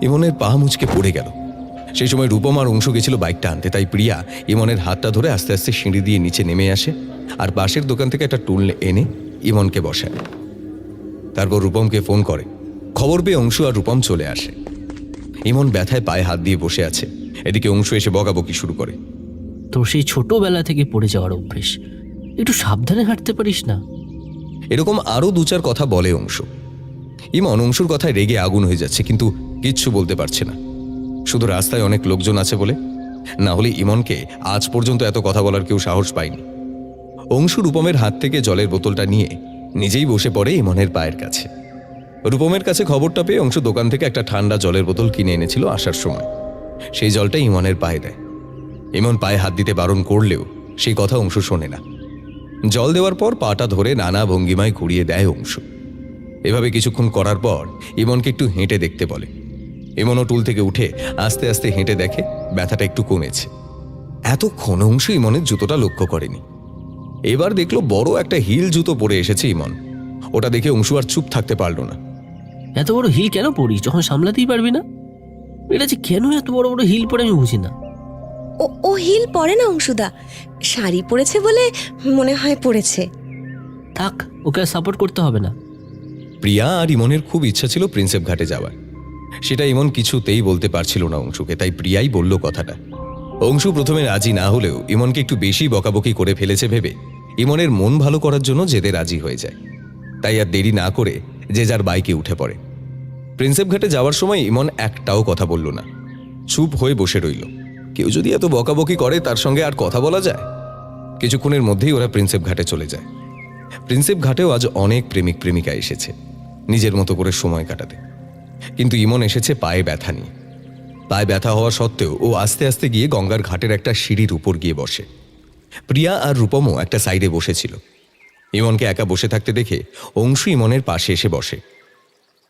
ইমনের পা মুচকে পড়ে গেল। সেই সময় রূপম আর অংশু গেছিল বাইকটা আনতে, তাই প্রিয়া ইমনের হাতটা ধরে আস্তে আস্তে সিঁড়ি দিয়ে নিচে নেমে আসে আর পাশের দোকান থেকে একটা টুল এনে ইমনকে বসায়। তারপর রূপমকে ফোন করে। খবর পেয়ে অংশু আর রূপম চলে আসে। ইমন ব্যথায় পায়ে হাত দিয়ে বসে আছে, এদিকে অংশু এসে বকাবকি শুরু করে। তোর সেই ছোটবেলা থেকে পড়ে যাওয়ার অভ্যেস, একটু সাবধানে হাঁটতে পারিস না? এরকম আরও 2-4 কথা বলে অংশু। ইমন অংশুর কথায় রেগে আগুন হয়ে যাচ্ছে, কিন্তু কিচ্ছু বলতে পারছে না। শুধু রাস্তায় অনেক লোকজন আছে বলে, না হলে ইমনকে আজ পর্যন্ত এত কথা বলার কেউ সাহস পায়নি। অংশু রূপমের হাত থেকে জলের বোতলটা নিয়ে নিজেই বসে পড়ে ইমনের পায়ের কাছে। রূপমের কাছে খবরটা পেয়ে অংশু দোকান থেকে একটা ঠান্ডা জলের বোতল কিনে এনেছিল আসার সময়। সেই জলটা ইমনের পায়ে দেয়। ইমন পায়ে হাত দিতে বারণ করলেও সেই কথা অংশু শোনে না। জল দেওয়ার পর পাটা ধরে নানা ভঙ্গিমায় ঘুরিয়ে দেয় অংশু। এভাবে কিছুক্ষণ করার পর ইমনকে একটু হেঁটে দেখতে বলে। ইমনও টুল থেকে উঠে আস্তে আস্তে হেঁটে দেখে ব্যথাটা একটু কমেছে। এতক্ষণ অংশু ইমনের জুতোটা লক্ষ্য করেনি। এবার দেখলো বড় একটা হিল জুতো পরে এসেছে ইমন। ওটা দেখে অংশু আর চুপ থাকতে পারল না। এত বড় হিল কেন পরিস যখন সামলাতেই পারবি না? এটা যে কেন এত বড় বড় হিল পরে আমি বুঝি না। ও হিল পরে না অংশুদা, শাড়ি পরেছে বলে মনে হয় পরেছে। থাক, ওকে সাপোর্ট করতে হবে না। প্রিয়া আর ইমনের খুব ইচ্ছা ছিল প্রিন্সেপ ঘাটে যাওয়ার, সেটা ইমন কিছুতেই বলতে পারছিল না অংশুকে, তাই প্রিয়াই বলল কথাটা। অংশু প্রথমে রাজি না হলেও ইমনকে একটু বেশি বকাবকি করে ফেলেছে ভেবে ইমনের মন ভালো করার জন্য জেদে রাজি হয়ে যায়। তাই আর দেরি না করে যে যার বাইকে উঠে পড়ে। প্রিন্সেপ ঘাটে যাওয়ার সময় ইমন একটাও কথা বলল না, চুপ হয়ে বসে রইল। কেউ যদি এত বকাবকি করে তার সঙ্গে আর কথা বলা যায়? কিছুক্ষণের মধ্যেই ওরা প্রিন্সেপ ঘাটে চলে যায়। প্রিন্সেপ ঘাটেও আজ অনেক প্রেমিক প্রেমিকা এসেছে নিজের মতো করে সময় কাটাতে, কিন্তু ইমন এসেছে পায়ে ব্যথা নিয়ে। পায়ে ব্যথা হওয়া সত্ত্বেও ও আস্তে আস্তে গিয়ে গঙ্গার ঘাটের একটা সিঁড়ির উপর গিয়ে বসে। প্রিয়া আর রূপমও একটা সাইডে বসেছিল। ইমনকে একা বসে থাকতে দেখে অংশু ইমনের পাশে এসে বসে।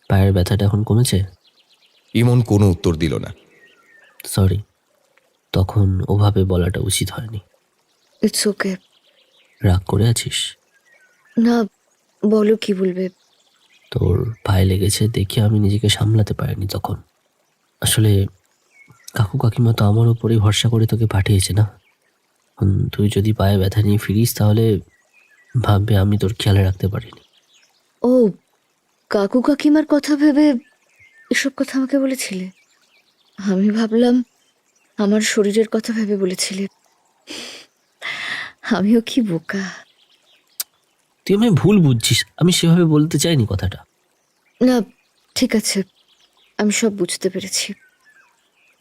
পায়ের ব্যথাটা এখন কমেছে? ইমন কোনো উত্তর দিল না। সরি, তখন ওভাবে বলাটা উচিত হয়নি। It's okay. রাগ করে আছিস? না, বলো কি বলবে। তোর পায়ে লেগেছে দেখে আমি নিজেকে সামলাতে পারিনি তখন। আসলে কাকু কাকিমা তো আমার উপরেই ভরসা করে তোকে পাঠিয়েছে না। তুই যদি পায়ে ব্যথা নিয়ে ফিরিস তাহলে ভাববে আমি তোর খেয়াল রাখতে পারিনি। ও, কাকু কাকিমার কথা ভেবে এসব কথা আমাকে বলেছিলে? আমি ভাবলাম আমার শরীরের কথা ভেবে বলেছিলে। আমিও কি বোকা। তুই আমায় ভুল বুঝছিস, আমি সেভাবে বলতে চাইনি কথাটা। না, ঠিক আছে, আমি সব বুঝতে পেরেছি।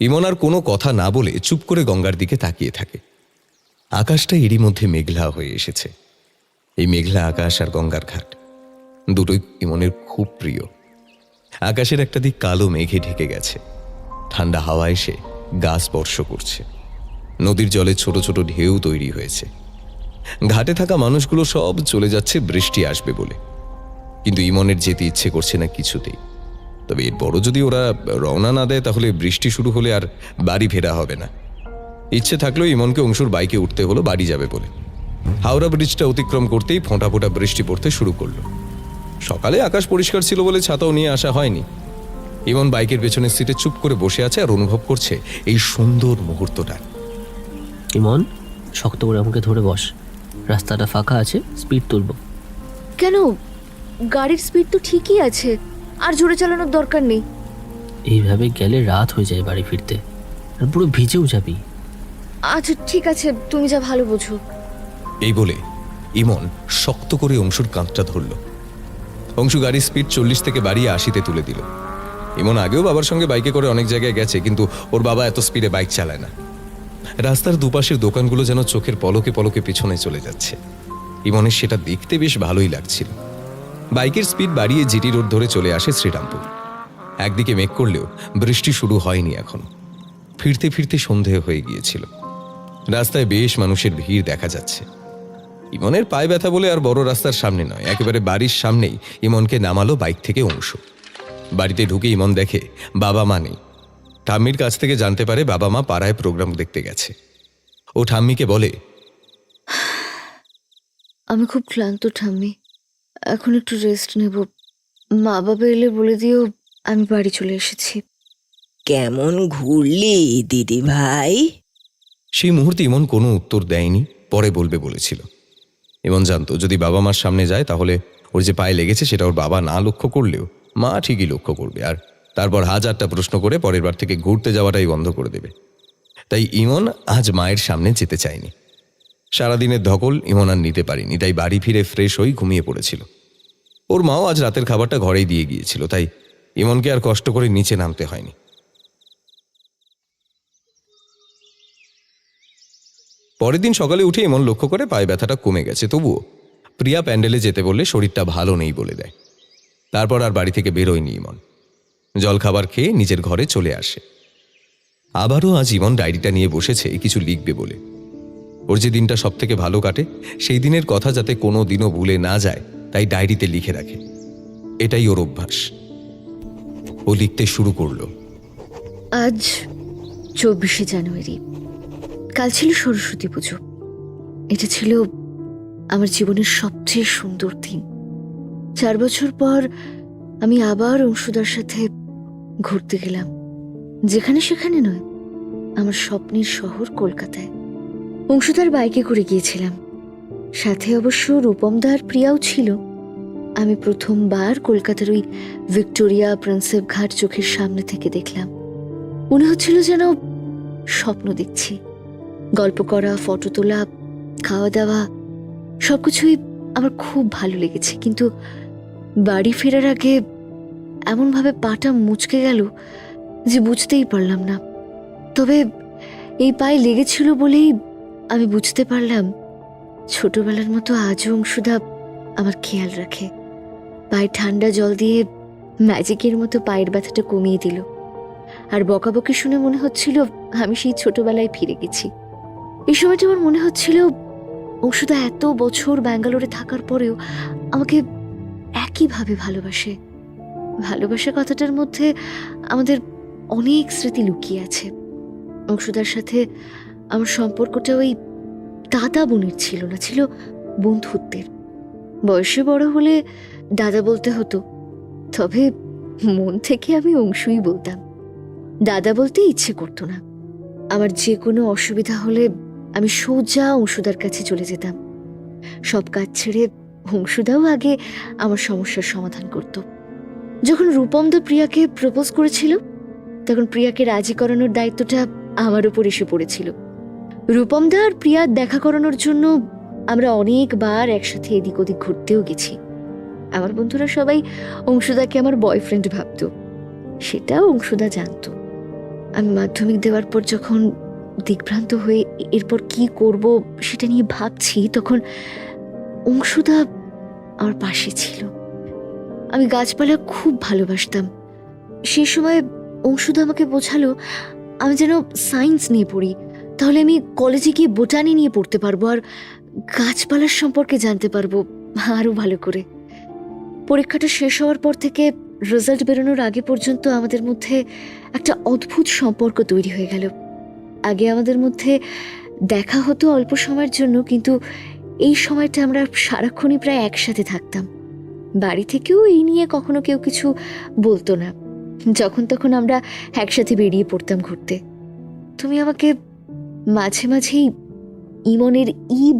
ইমন আর কোনো কথা না বলে চুপ করে গঙ্গার দিকে তাকিয়ে থাকে। আকাশটা এরই মধ্যে মেঘলা হয়ে এসেছে। এই মেঘলা আকাশ আর গঙ্গার ঘাট দুটোই ইমনের খুব প্রিয়। আকাশের একটা দিক কালো মেঘে ঢেকে গেছে। ঠান্ডা হাওয়া এসে গা স্পর্শ করছে। নদীর জলে ছোট ছোট ঢেউ তৈরি হয়েছে। ঘাটে থাকা মানুষগুলো সব চলে যাচ্ছে বৃষ্টি আসবে বলে, কিন্তু ইমনের যেতে ইচ্ছে করছে না কিছুতেই। তবে এর বড় যদি ওরা রওনা না দেয় তাহলে বৃষ্টি শুরু হলে আর বাড়ি ফেরা হবে না। ইচ্ছে থাকলেও ইমনকে অংশুর বাইকে উঠতে হলো বাড়ি যাবে বলে। হাওড়া ব্রিজটা অতিক্রম করতেই ফোঁটা ফোঁটা বৃষ্টি পড়তে শুরু করলো। সকালে আকাশ পরিষ্কার ছিল বলে ছাতাও নিয়ে আসা হয়নি। ইমন বাইকের পেছনের সিটে চুপ করে বসে আছে আর অনুভব করছে এই সুন্দর মুহূর্তটা। ইমন, শক্ত করে আমাকে ধরে বস, রাস্তাটা ফাঁকা আছে, স্পিড তুলবো। কেন? গাড়ির স্পিড তো ঠিকই আছে, আর জোরে চালানোর দরকার নেই। এইভাবে গেলে রাত হয়ে যায় বাড়ি ফিরতে, আর পুরো ভিজেও যাবি। আচ্ছা ঠিক আছে, তুমি যা ভালো বোঝো। এই বলে ইমন শক্ত করে অংশুর কাঁধটা ধরল। অংশু গাড়ির স্পিড 40 থেকে বাড়িয়ে 80-তে তুলে দিল। ইমন আগেও বাবার সঙ্গে বাইকে করে অনেক জায়গায় গেছে, কিন্তু ওর বাবা এত স্পিডে বাইক চালায় না। রাস্তার দুপাশের দোকানগুলো যেন চোখের পলকে পলকে পিছনে চলে যাচ্ছে। ইমনের সেটা দেখতে বেশ ভালোই লাগছিল। বাইকের স্পিড বাড়িয়ে জিটি রোড ধরে চলে আসে শ্রীরামপুর। একদিকে মেঘ করলেও বৃষ্টি শুরু হয়নি এখনো। ফিরতে ফিরতে সন্ধে হয়ে গিয়েছিল। রাস্তায় বেশ মানুষের ভিড় দেখা যাচ্ছে। ইমনের পায়ে ব্যথা বলে আর বড় রাস্তার সামনে নয়, একেবারে বাড়ির সামনেই ইমনকে নামালো বাইক থেকে অংশু। বাড়িতে ঢুকে ইমন দেখে বাবা মা নেই। ঠাম্মির কাছ থেকে জানতে পারে বাবা মা পাড়ায় প্রোগ্রাম দেখতে গেছে। ও ঠাম্মিকে বলে, আমি খুব ক্লান্ত ঠাম্মি, এখন একটু রেস্ট নেব। মা বাবা এলে বলে দিও আমি বাড়ি চলে এসেছি। কেমন ঘুরলি দিদি ভাই? সেই মুহূর্তে ইমন কোনো উত্তর দেয়নি, পরে বলবে বলেছিল। ইমন জানতো যদি বাবা মার সামনে যায় তাহলে ওর যে পায়ে লেগেছে সেটা ওর বাবা না লক্ষ্য করলেও মা ঠিকই লক্ষ্য করবে, আর তারপর হাজারটা প্রশ্ন করে পরের বার থেকে ঘুরতে যাওয়াটাই বন্ধ করে দেবে। তাই ইমন আজ মায়ের সামনে যেতে চায়নি। সারাদিনের ধকল ইমন আর নিতে পারেনি, তাই বাড়ি ফিরে ফ্রেশ হয়ে ঘুমিয়ে পড়েছিল। ওর মাও আজ রাতের খাবারটা ঘরেই দিয়ে গিয়েছিল, তাই ইমনকে আর কষ্ট করে নিচে নামতে হয়নি। পরের দিন সকালে উঠে ইমন লক্ষ্য করে পায়ে ব্যথাটা কমে গেছে, তবুও প্রিয়া প্যান্ডেলে যেতে বললে শরীরটা ভালো নেই বলে দেয়। তারপর আর বাড়ি থেকে বেরোয়নি ইমন। জলখাবার খেয়ে নিজের ঘরে চলে আসে। আবারও আজ ইমন ডায়েরিটা নিয়ে বসেছে কিছু লিখবে বলে। ওর যে দিনটা সব থেকে ভালো কাটে সেই দিনের কথা যাতে কোনো দিনও ভুলে না যায় তাই ডায়েরিতে লিখে রাখে। এটাই ওর অভ্যাস। ও লিখতে শুরু করলো। আজ 24শে জানুয়ারি, কাল ছিল সরস্বতী পুজো। এটা ছিল আমার জীবনের সবচেয়ে সুন্দর দিন। 4 বছর পর আমি আবার অংশুদার সাথে ঘুরতে গেলাম, যেখানে সেখানে নয়, আমার স্বপ্নের শহর কলকাতায়। অংশুদার বাইকে করে গিয়েছিলাম, সাথে অবশ্য রূপমদা আর প্রিয়াও ছিল। আমি প্রথমবার কলকাতার ওই ভিক্টোরিয়া প্রিন্সেপ ঘাট চোখের সামনে থেকে দেখলাম। মনে হচ্ছিল যেন স্বপ্ন দেখছি। গল্প করা, ফটো তোলা, খাওয়া দাওয়া সবকিছুই আমার খুব ভালো লেগেছে, কিন্তু বাড়ি ফেরার আগে এমনভাবে পাটা মুচকে গেল যে বুঝতেই পারলাম না। তবে এই পায়ে লেগেছিল বলেই আমি বুঝতে পারলাম ছোটবেলার মতো আজও অংশুদা আমার খেয়াল রাখে। পায়ে ঠান্ডা জল দিয়ে ম্যাজিকের মতো পায়ের ব্যথাটা কমিয়ে দিল। আর বকাবকি শুনে মনে হচ্ছিল আমি সেই ছোটবেলায় ফিরে গেছি। এই সময়টা আমার মনে হচ্ছিল অংশুদা এত বছর ব্যাঙ্গালোরে থাকার পরেও আমাকে একইভাবে ভালোবাসে। ভালোবাসা কথাটার মধ্যে আমাদের অনেক স্মৃতি লুকিয়ে আছে। অংশুদার সাথে আমার সম্পর্কটা ওই দাদা বোনের ছিল না, ছিল বন্ধুত্বের। বয়সে বড় হলে দাদা বলতে হতো, তবে মন থেকে আমি অংশুই বলতাম। দাদা বলতে ইচ্ছে করতো না। আমার যে কোনো অসুবিধা হলে আমি সোজা অংশুদার কাছে চলে যেতাম। সব কাজ ছেড়ে অংশুদাও আগে আমার সমস্যার সমাধান করত। যখন রূপমদা প্রিয়াকে প্রপোজ করেছিল, তখন প্রিয়াকে রাজি করানোর দায়িত্বটা আমার উপর এসে পড়েছিল। রূপমদা আর প্রিয়ার দেখা করানোর জন্য আমরা অনেকবার একসাথে এদিক ওদিক ঘুরতেও গেছি। আমার বন্ধুরা সবাই অংশুদাকে আমার বয়ফ্রেন্ড ভাবত, সেটাও অংশুদা জানত। আমি মাধ্যমিক দেওয়ার পর যখন দিগ্ভ্রান্ত হয়ে এরপর কি করব সেটা নিয়ে ভাবছি, তখন অংশুদা আমার পাশে ছিল। আমি গাছপালা খুব ভালোবাসতাম। সেই সময় অংশুদা আমাকে বোঝালো আমি যেন সায়েন্স নিয়ে পড়ি, তাহলে আমি কলেজে গিয়ে বোটানি নিয়ে পড়তে পারবো আর গাছপালার সম্পর্কে জানতে পারবো আরো ভালো করে। পরীক্ষাটা শেষ হওয়ার পর থেকে রেজাল্ট বেরোনোর আগে পর্যন্ত আমাদের মধ্যে একটা অদ্ভুত সম্পর্ক তৈরি হয়ে গেল। আগে আমাদের মধ্যে দেখা হতো অল্প সময়ের জন্য, কিন্তু এই সময়টা আমরা সারাক্ষণই প্রায় একসাথে থাকতাম। বাড়ি থেকেও এই নিয়ে কখনো কেউ কিছু বলতো না। যখন তখন আমরা একসাথে বেরিয়ে পড়তাম ঘুরতে। তুমি আমাকে মাঝে মাঝেই ইমনের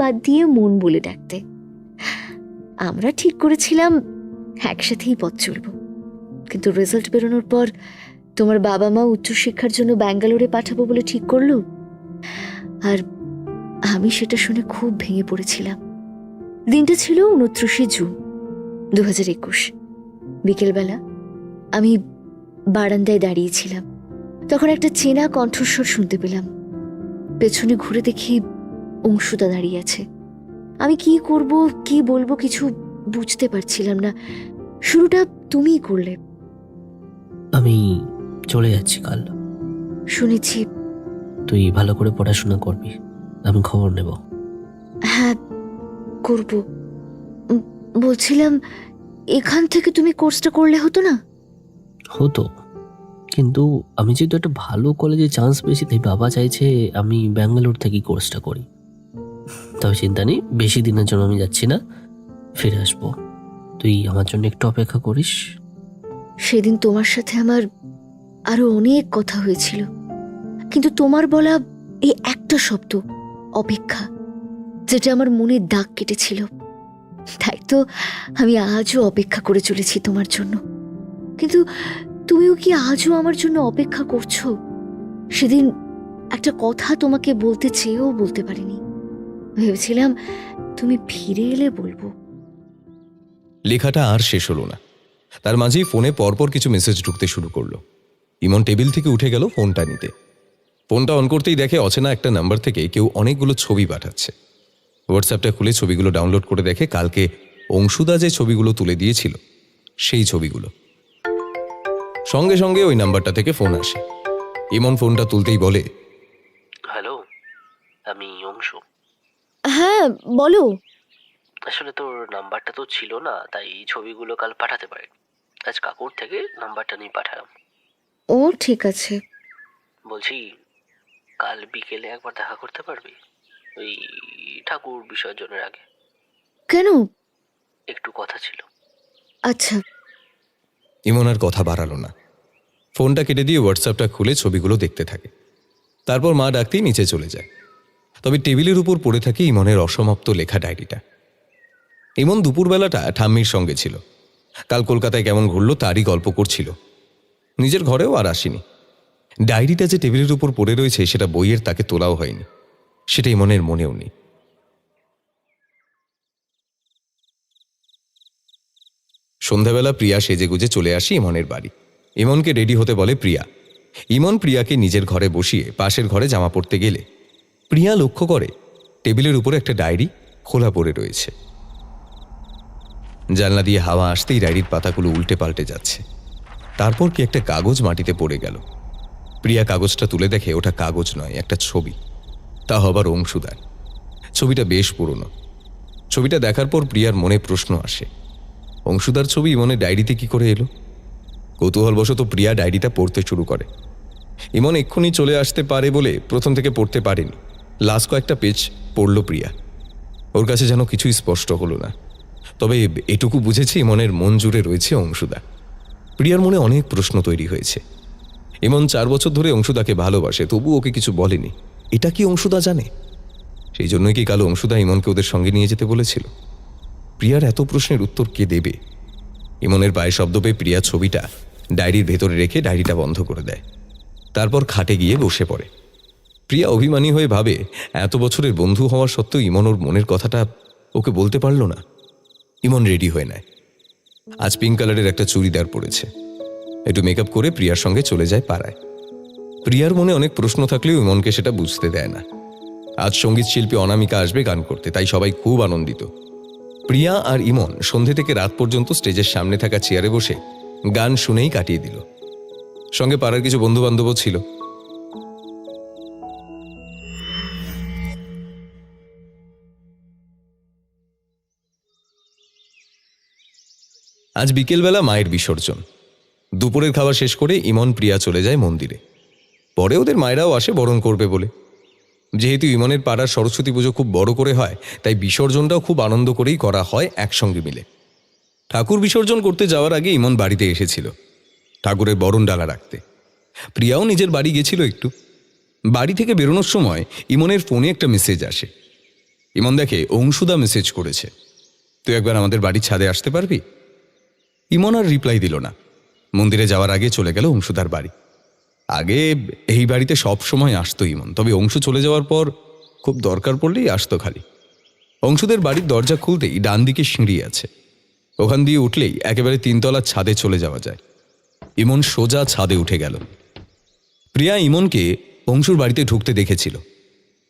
বাদ দিয়ে মন বলে ডাকতে। আমরা ঠিক করেছিলাম একসাথেই পথ চলব, কিন্তু রেজাল্ট বেরোনোর পর তোমার বাবা মা উচ্চশিক্ষার জন্য ব্যাঙ্গালোরে পাঠাবো বলে ঠিক করলো, আর আমি সেটা শুনে খুব ভেঙে পড়েছিলাম। দিনটা ছিল 29শে জুন 2021। বিকেলবেলা আমি বারান্দায় দাঁড়িয়েছিলাম, তখন একটা চেনা কণ্ঠস্বর শুনতে পেলাম। পেছনে ঘুরে দেখি অংশুদা দাঁড়িয়ে আছে। আমি কি করব কি বলবো কিছু বুঝতে পারছিলাম না। শুরুটা তুমিই করলে। আমি চলে যাচ্ছি কাল। শুনেছি। তুই ভালো করে পড়াশোনা করবি, আমি খবর নেব। হ্যাঁ করব। বলছিলাম এখান থেকে তুমি কোর্সটা করলে হতো না? হতো, কিন্তু আমি যেহেতু একটা ভালো কলেজে চান্স পেয়েছি, তাই বাবা চাইছে আমি ব্যাঙ্গালোর থেকেই কোর্সটা করি। তবে চিন্তা নেই, বেশি দিনের জন্য আমি যাচ্ছি না, ফিরে আসবো। তুই আমার জন্য একটু অপেক্ষা করিস। সেদিন তোমার সাথে আমার আরো অনেক কথা হয়েছিল, কিন্তু তোমার বলা এই একটা শব্দ অপেক্ষা, যেটা আমার মনে দাগ কেটেছিল। তাই তো আমি আজও অপেক্ষা করে চলেছি তোমার জন্য। কিন্তু তুমিও কি আজও আমার জন্য অপেক্ষা করছো? সেদিন একটা কথা তোমাকে বলতে চেয়েও বলতে পারিনি। ভেবেছিলাম তুমি ফিরে এলে বলবো। লেখাটা আর শেষ হলো না। তার মাঝেই ফোনে পরপর কিছু মেসেজ ঢুকতে শুরু করলো। ইমন টেবিল থেকে উঠে গেল ফোনটা নিতে। ফোনটা অন করতেই দেখে অচেনা একটা নাম্বার থেকে কেউ অনেকগুলো ছবি পাঠাচ্ছে। হোয়াটসঅ্যাপটা খুলে ছবিগুলো ডাউনলোড করে দেখে কালকে অংশুদা যে ছবিগুলো তুলে দিয়েছিল সেই ছবিগুলো। সঙ্গে সঙ্গে ওই নাম্বারটা থেকে ফোন আসে। ইমন ফোনটা তুলতেই বলে, হ্যালো, আমি অংশু। হ্যাঁ বলো। আসলে তোর নাম্বারটা তো ছিল না, তাই এই ছবিগুলো কাল পাঠাতে পারি। আজ কাকুর থেকে নাম্বারটা নিয়ে পাঠালাম। ও ঠিক আছে। বলছি, কাল বিকেলে একবার দেখা করতে পারবি? ওই ঠাকুর বিসর্জনের আগে। কেন? একটু কথা ছিল। আচ্ছা। ইমন আর কথা বাড়ালো না। ফোনটা কেটে দিয়ে হোয়াটসঅ্যাপটা খুলে ছবিগুলো দেখতে থাকে। তারপর মা ডাকতেই নিচে চলে যায়। তবে টেবিলের উপর পড়ে থাকে ইমনের অসমাপ্ত লেখা ডায়েরিটা। ইমন দুপুরবেলাটা ঠাম্মির সঙ্গে ছিল। কাল কলকাতায় কেমন ঘুরলো তারই গল্প করছিল। নিজের ঘরেও আর আসেনি। ডায়েরিটা যে টেবিলের উপর পড়ে রয়েছে সেটা বইয়ের তাকে তোলাও হয়নি, সেটা ইমনের মনেও নেই। সন্ধ্যাবেলা প্রিয়া সেজেগুজে চলে আসে ইমনের বাড়ি। ইমনকে রেডি হতে বলে প্রিয়া। ইমন প্রিয়াকে নিজের ঘরে বসিয়ে পাশের ঘরে জামা পরতে গেলে প্রিয়া লক্ষ্য করে টেবিলের উপরে একটা ডায়েরি খোলা পড়ে রয়েছে। জানলা দিয়ে হাওয়া আসতেই ডায়েরির পাতাগুলো উল্টে পাল্টে যাচ্ছে। তারপর কি একটা কাগজ মাটিতে পড়ে গেল। প্রিয়া কাগজটা তুলে দেখে ওটা কাগজ নয়, একটা ছবি, তা হবার অংশুদার। ছবিটা বেশ পুরনো। ছবিটা দেখার পর প্রিয়ার মনে প্রশ্ন আসে, অংশুদার ছবি ইমনের ডায়েরিতে কি করে এলো? কৌতূহলবশত প্রিয়া ডায়েরিটা পড়তে শুরু করে। ইমন এক্ষুনি চলে আসতে পারে বলে প্রথম থেকে পড়তে পারেনি। লাস্ট কয়েকটা পেজ পড়ল প্রিয়া। ওর কাছে যেন কিছুই স্পষ্ট হলো না, তবে এটুকু বুঝেছে ইমনের মন জুড়ে রয়েছে অংশুদা। প্রিয়ার মনে অনেক প্রশ্ন তৈরি হয়েছে। ইমন 4 বছর ধরে অংশুদাকে ভালোবাসে, তবু ওকে কিছু বলেনি। এটা কি অংশুদা জানে? সেই জন্যই কি কাল অংশুদা ইমনকে ওদের সঙ্গে নিয়ে যেতে বলেছিল? প্রিয়ার এত প্রশ্নের উত্তর কে দেবে? ইমনের পায়ে শব্দ পেয়ে প্রিয়া ছবিটা ডায়েরির ভেতরে রেখে ডায়েরিটা বন্ধ করে দেয়। তারপর খাটে গিয়ে বসে পড়ে। প্রিয়া অভিমানী হয়ে ভাবে, এত বছরের বন্ধু হওয়ার সত্ত্বেও ইমন ওর মনের কথাটা ওকে বলতে পারল না। ইমন রেডি হয়ে নেয়। আজ পিঙ্ক কালারের একটা চুড়িদার পরেছে। একটু মেকআপ করে প্রিয়ার সঙ্গে চলে যায় পাড়ায়। প্রিয়ার মনে অনেক প্রশ্ন থাকলেও ইমনকে সেটা বুঝতে দেয় না। আজ সঙ্গীত শিল্পী অনামিকা আসবে গান করতে, তাই সবাই খুব আনন্দিত। প্রিয়া আর ইমন সন্ধে থেকে রাত পর্যন্ত স্টেজের সামনে থাকা চেয়ারে বসে গান শুনেই কাটিয়ে দিল। সঙ্গে পাড়ার কিছু বন্ধু বান্ধবও ছিল। আজ বিকেলবেলা মায়ের বিসর্জন। দুপুরের খাওয়া শেষ করে ইমন প্রিয়া চলে যায় মন্দিরে। পরে ওদের মায়েরাও আসে বরণ করবে বলে। যেহেতু ইমনের পাড়ার সরস্বতী পুজো খুব বড় করে হয়, তাই বিসর্জনটাও খুব আনন্দ করেই করা হয় একসঙ্গে মিলে। ঠাকুর বিসর্জন করতে যাওয়ার আগে ইমন বাড়িতে এসেছিল ঠাকুরের বরণ ডালা রাখতে। প্রিয়াও নিজের বাড়ি গেছিল একটু। বাড়ি থেকে বেরোনোর সময় ইমনের ফোনে একটা মেসেজ আসে। ইমন দেখে অংশুদা মেসেজ করেছে, তুই একবার আমাদের বাড়ির ছাদে আসতে পারবি? ইমন আর রিপ্লাই দিল না। মন্দিরে যাওয়ার আগে চলে গেল অংশুদার বাড়ি। আগে এই বাড়িতে সব সময় আসতো ইমন, তবে অংশু চলে যাওয়ার পর খুব দরকার পড়লেই আসতো খালি। অংশুদের বাড়ির দরজা খুলতেই ডান দিকে সিঁড়ি আছে, ওখান দিয়ে উঠলেই একেবারে 3 তলার ছাদে চলে যাওয়া যায়। ইমন সোজা ছাদে উঠে গেল। প্রিয়া ইমনকে অংশুর বাড়িতে ঢুকতে দেখেছিল।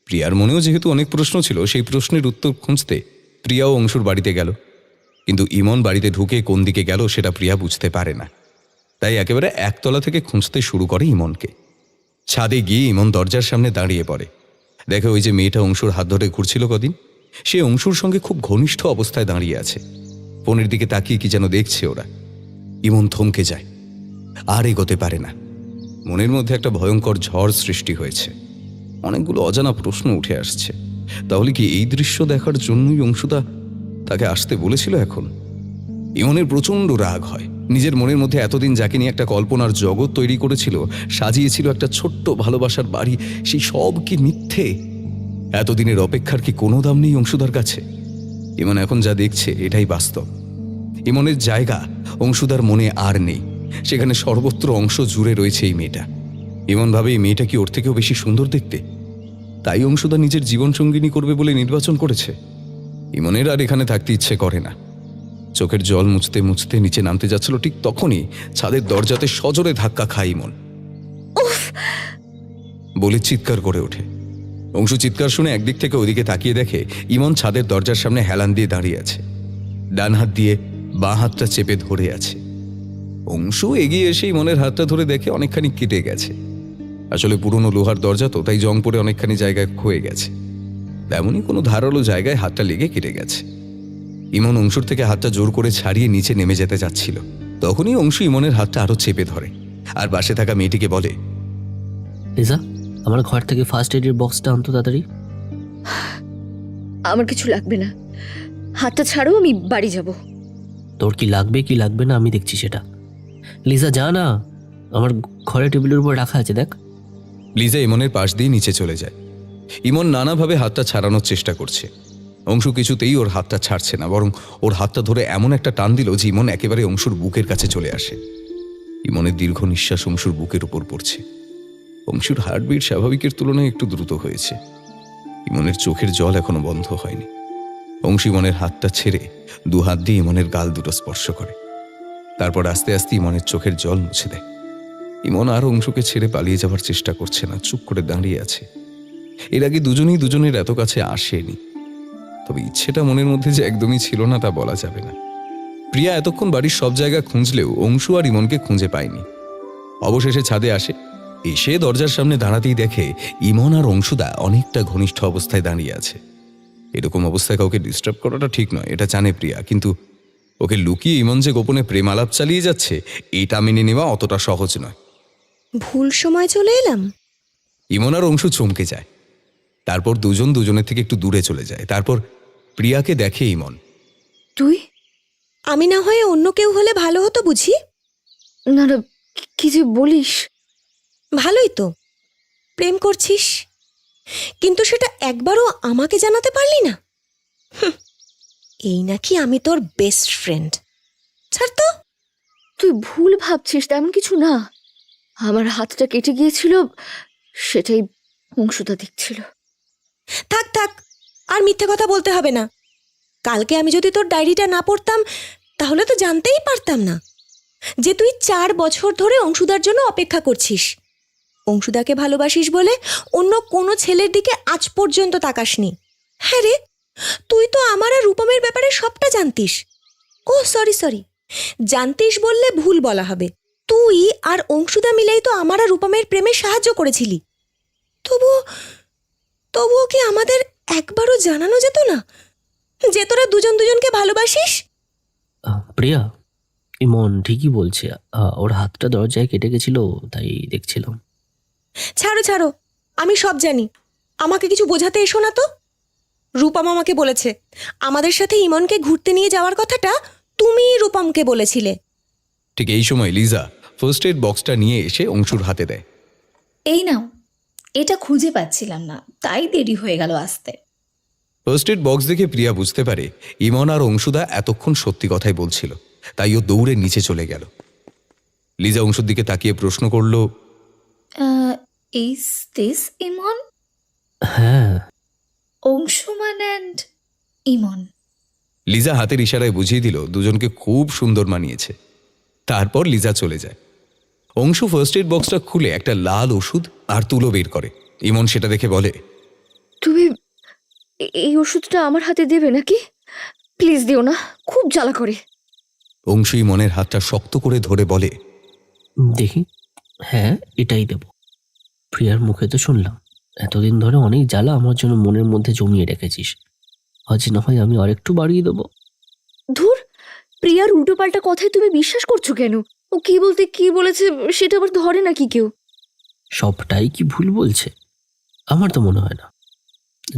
প্রিয়ার মনেও যেহেতু অনেক প্রশ্ন ছিল, সেই প্রশ্নের উত্তর খুঁজতে প্রিয়াও অংশুর বাড়িতে গেল। কিন্তু ইমন বাড়িতে ঢুকে কোন দিকে গেল সেটা প্রিয়া বুঝতে পারে না, তাই একেবারে 1 তলা থেকে খুঁজতে শুরু করে ইমনকে। ছাদে গিয়ে ইমন দরজার সামনে দাঁড়িয়ে পড়ে। দেখে ওই যে মেয়েটা অংশুর হাত ধরে ঘুরছিল কদিন, সে অংশুর সঙ্গে খুব ঘনিষ্ঠ অবস্থায় দাঁড়িয়ে আছে। ফোনের দিকে তাকিয়ে কি যেন দেখছে ওরা। ইমন থমকে যায়, আর এগোতে পারে না। মনের মধ্যে একটা ভয়ঙ্কর ঝড় সৃষ্টি হয়েছে। অনেকগুলো অজানা প্রশ্ন উঠে আসছে। তাহলে কি এই দৃশ্য দেখার জন্যই অংশুদা তাকে আসতে বলেছিল? এখন ইমনের প্রচণ্ড রাগ হয়। নিজের মনের মধ্যে এতদিন যাকে নিয়ে একটা কল্পনার জগৎ তৈরি করেছিল, সাজিয়েছিল একটা ছোট্ট ভালোবাসার বাড়ি, সেই সব কি মিথ্যে? এতদিনের অপেক্ষার কি কোনো দাম নেই অংশুদার কাছে? ইমন এখন যা দেখছে এটাই বাস্তব। ইমনের জায়গা অংশুদার মনে আর নেই, সেখানে সর্বত্র অংশ জুড়ে রয়েছে এই মেয়েটা। ইমন ভাবে এই মেয়েটা কি ওর থেকেও বেশি সুন্দর দেখতে, তাই অংশুদা নিজের জীবনসঙ্গিনী করবে বলে নির্বাচন করেছে। ইমনের আর এখানে থাকতে ইচ্ছে করে না। চোখের জল মুছতে মুছতে নিচে নামতে যাচ্ছিল, ঠিক তখনই ছাদের দরজাতে সজোরে ধাক্কা খায় ইমন। বলে চিৎকার করে ওঠে। অংশু চিৎকার শুনে একদিক থেকে ওদিকে তাকিয়ে দেখে ইমন ছাদের দরজার সামনে হেলান দিয়ে দাঁড়িয়ে আছে। ডান হাত দিয়ে বাঁ হাতটা চেপে ধরে আছে। অংশু এগিয়ে এসে ইমনের হাতটা ধরে দেখে অনেকখানি কেটে গেছে। আসলে পুরনো লোহার দরজা তো, তাই জং পড়ে অনেকখানি জায়গায় ক্ষয়ে গেছে। তেমনই কোনো ধারালো জায়গায় হাতটা লেগে কেটে গেছে। ইমন অংশুর থেকে হাতটা জোর করে ছাড়িয়ে নিচে নেমে যেতে যাচ্ছিল। তখনই অংশু ইমনের হাতটা আরো চেপে ধরে আর পাশে থাকা মেয়েটিকে বলে, লিজা, আমার ঘর থেকে ফার্স্ট এডের বক্সটা আনতো তাড়াতাড়ি। আমার কিছু লাগবে না, হাতটা ছাড়ো, আমি বাড়ি যাব। তোর কি লাগবে কি লাগবে না আমি দেখছি সেটা। লিজা যা না, আমার ঘরে টেবিলের উপর রাখা আছে, দেখ। লিজা ইমনের পাশ দিয়ে নিচে চলে যায়। ইমন নানাভাবে হাতটা ছাড়ানোর চেষ্টা করছে। অংশু কিছুতেই ওর হাতটা ছাড়ছে না, বরং ওর হাতটা ধরে এমন একটা টান দিল যে ইমন একেবারে অংশুর বুকের কাছে চলে আসে। ইমনের দীর্ঘ নিঃশ্বাস অংশুর বুকের উপর পড়ছে। অংশুর হার্টবিট স্বাভাবিকের তুলনায় একটু দ্রুত হয়েছে। ইমনের চোখের জল এখনো বন্ধ হয়নি। অংশু ইমনের হাতটা ছেড়ে দু হাত দিয়ে ইমনের গাল দুটো স্পর্শ করে, তারপর আস্তে আস্তে ইমনের চোখের জল মুছে দেয়। ইমন আর অংশুকে ছেড়ে পালিয়ে যাওয়ার চেষ্টা করছে না, চুপ করে দাঁড়িয়ে আছে। এর আগে দুজনেই দুজনের এত কাছে আসেনি, তবে ইচ্ছেটা মনের মধ্যে যে একদমই ছিল না তা বলা যাবে না। প্রিয়া এতক্ষণ বাড়ির সব জায়গা খুঁজলেও অংশু আর ইমনকে খুঁজে পায়নি। অবশেষে ছাদে আসে, এসে দরজার সামনে দাঁড়াতেই দেখে ইমন আর অংশুদা অনেকটা ঘনিষ্ঠ অবস্থায় দাঁড়িয়ে আছে। এরকম অবস্থায় কাউকে ডিস্টার্ব করাটা ঠিক নয়, এটা জানে প্রিয়া, কিন্তু ওকে লুকিয়ে ইমন যে গোপনে প্রেম আলাপ চালিয়ে যাচ্ছে এটা মেনে নেওয়া অতটা সহজ নয়। ভুল সময় চলে এলাম। ইমন আর অংশু চমকে যায়, তারপর দুজন দুজনের থেকে একটু দূরে চলে যায়। তারপর প্রিয়াকে দেখে ইমন। তুই? আমি না হয়ে অন্য কেউ হলে ভালো হতো বুঝি। না না, কি যে বলিস। ভালোই তো, প্রেম করছিস, কিন্তু সেটা একবারও আমাকে জানাতে পারলি না। হুঁ, এই নাকি আমি তোর বেস্ট ফ্রেন্ড। ছাড় তো। তুই ভুল ভাবছিস, তেমন কিছু না। আমার হাতটা কেটে গিয়েছিল, সেটাই অংশুদা দেখছিল। থাক থাক, আর মিথ্যে কথা বলতে হবে না। কালকে আমি যদি তোর ডায়েরিটা না পড়তাম তাহলে তো জানতেই পারতাম না যে তুই 4 বছর ধরে অংশুদার জন্য অপেক্ষা করছিস। অংশুদাকে ভালোবাসিস বলে অন্য কোনো ছেলের দিকে আজ পর্যন্ত তাকাসনি। হ্যাঁ রে, তুই তো আমার আর রূপমের ব্যাপারে সবটা জানতিস। ও সরি, জানতিস বললে ভুল বলা হবে। তুই আর অংশুদা মিলেই তো আমার আর রূপমের প্রেমে সাহায্য করেছিলি। তবুও কি আমাদের একবারও জানানো যেত না যে তোরা দুজন দুজনকে ভালোবাসিস? প্রিয়া, ইমন ঠিকই বলছে। ওর হাতটা দরজায় কেটে গেছিল, তাই দেখছিলাম। ছাড়ো, আমি সব জানি। আমাকে কিছু বোঝাতে এসো না তো। রূপম আমাকে বলেছে আমাদের সাথে ইমনকে ঘুরতে নিয়ে যাওয়ার কথাটা তুমি রূপমকে বলেছিলে। ঠিক এই সময় লিজা ফার্স্ট এড বক্সটা নিয়ে এসে অংশুর হাতে দেয়। এই নাও, এটা খুঁজে পাচ্ছিলাম না, তাই দেরি হয়ে গেল আসতে। ফার্স্ট এড বক্স দেখে প্রিয়া বুঝতে পারে ইমন আর অংশুদা এতক্ষণ সত্যি কথাই বলছিল, তাই ও দৌড়ে নিচে চলে গেল। লিজা অংশুর দিকে তাকিয়ে প্রশ্ন করল, ইজ দিস ইমন? হ্যাঁ। অংশুমান অ্যান্ড ইমন। লিজা হাতের ইশারায় বুঝিয়ে দিল দুজনকে খুব সুন্দর মানিয়েছে। তারপর লিজা চলে যায়। অংশু ফার্স্ট এড বক্সটা খুলে একটা লাল ওষুধ আর তুলো বের করে। ইমন সেটা দেখে বলে, তুমি এই ওষুধটা আমার হাতে দেবে নাকি? প্লিজ দিও না, খুব জ্বালা করে। অংশু ইমনের হাতটা শক্ত করে ধরে বলে, দেখি, হ্যাঁ এটাই দেব। প্রিয়ার মুখে তো শুনলাম এতদিন ধরে অনেক জ্বালা আমার জন্য মনের মধ্যে জমিয়ে রেখেছিস, আজ না হয় আমি আরেকটু বাড়িয়ে দেবো। ধুর, প্রিয়ার উল্টোপাল্টা কথায় তুমি বিশ্বাস করছো কেন? ও কি বলতে কি বলেছে সেটা আবার ধরে নাকি কেউ? সবটাই কি ভুল বলছে? আমার তো মনে হয় না।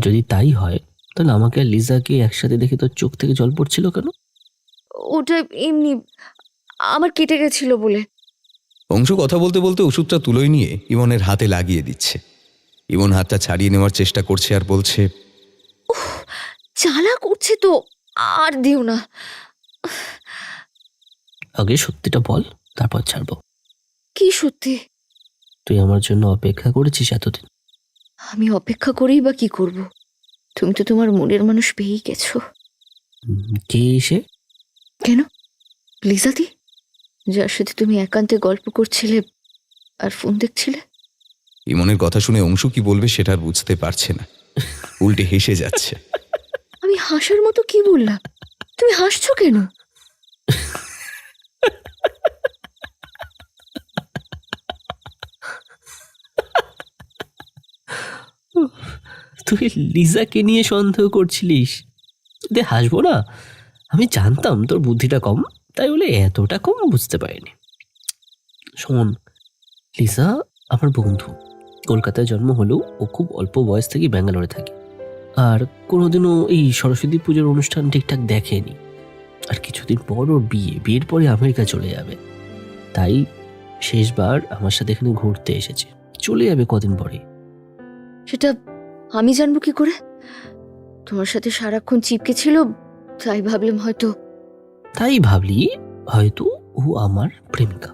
যদি তাই হয় তাহলে আমাকে আর লিজাকে একসাথে দেখে তোর চোখ থেকে জল পড়ছিল কেন? ওটা এমনি, আমার কেটে গেছিল বলে। অংশু কথা বলতে বলতে ওষুধটা তুলোয় নিয়ে ইমনের হাতে লাগিয়ে দিচ্ছে। ইমন হাতটা ছাড়িয়ে নেওয়ার চেষ্টা করছে আর বলছে, জ্বালা করছে তো, আর দিও না। আগে সত্যিটা বল, তারপর ছাড়বো। কি সত্যি? তুই আমার জন্য অপেক্ষা করেছিস এতদিন। আমি অপেক্ষা করেই বা কি করব? তুমি তো তোমার মনের মানুষ পেয়েই গেছো। কে এসে? কেন? লিজাদি, যার সাথে তুমি একান্তে গল্প করছিলে আর ফোন দেখছিলে। ইমনের কথা শুনে অংশু কি বলবে সেটা আর বুঝতে পারছে না, উল্টে হেসে যাচ্ছে। আমি হাসার মতো কি বললাম? তুমি হাসছো কেন? তুই লিজাকে নিয়ে সন্দেহ করছিলিস? দে হাসবো না, আমি জানতাম তোর বুদ্ধিটা কম, তাই বলে এতটা কম বুঝতে পারিনি। শোন, লিজা আমার বন্ধু, কলকাতায় জন্ম হলেও ও খুব অল্প বয়স থেকে ব্যাঙ্গালোরে থাকে, আর কোনোদিনও এই সরস্বতী পুজোর অনুষ্ঠান ঠিকঠাক দেখেনি। আর কিছুদিন পর ওর বিয়ের পরে আমেরিকা চলে যাবে, তাই শেষবার আমার সাথে এখানে ঘুরতে এসেছে, চলে যাবে কদিন পরে। সেটা আমি জানবো কি করে? তোমার সাথে সারাক্ষণ চিপকে ছিল, তাই ভাবলাম হয়তো। তাই ভাবলি হয়তো ও আমার প্রেমিকা।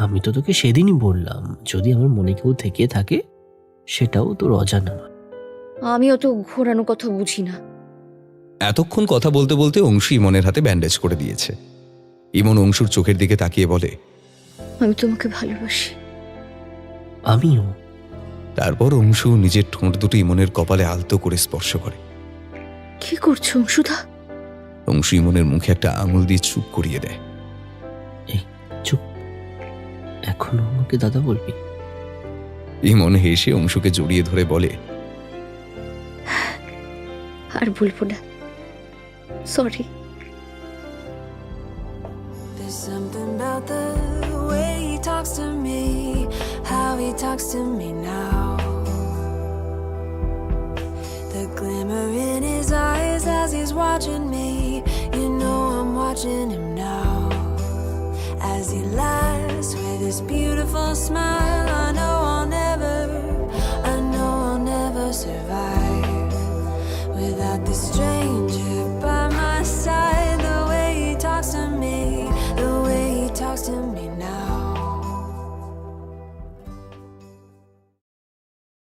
আমি তো তোকে সেদিনই বললাম, যদি আমার মনে কেউ থেকে থাকে সেটাও তোর অজানা নয়। আমি অত ঘোরানো কথা বুঝি না। এতক্ষণ কথা বলতে বলতে অংশু ইমনের হাতে ব্যান্ডেজ করে দিয়েছে। ইমন অংশুর চোখের দিকে তাকিয়ে বলে, আমি তোমাকে ভালোবাসি। আমিও। তারপর অংশু নিজের ঠোঁট দুটো ইমনের কপালে আলতো করে স্পর্শ করে। কি করছো অংশুদা? অংশু ইমনের মুখে একটা আঙুল দিয়ে চুপ করিয়ে দেয়। এই চুপ, এখনো আমাকে দাদা বলবি? ইমন হেসে অংশুকে জড়িয়ে ধরে বলে, আর বলবো না, sorry. There's something about the way he talks to me, how he talks to me now. The glimmer in his eyes as he's watching me, you know I'm watching him now. As he laughs with his beautiful smile, I know I'll never survive without this strange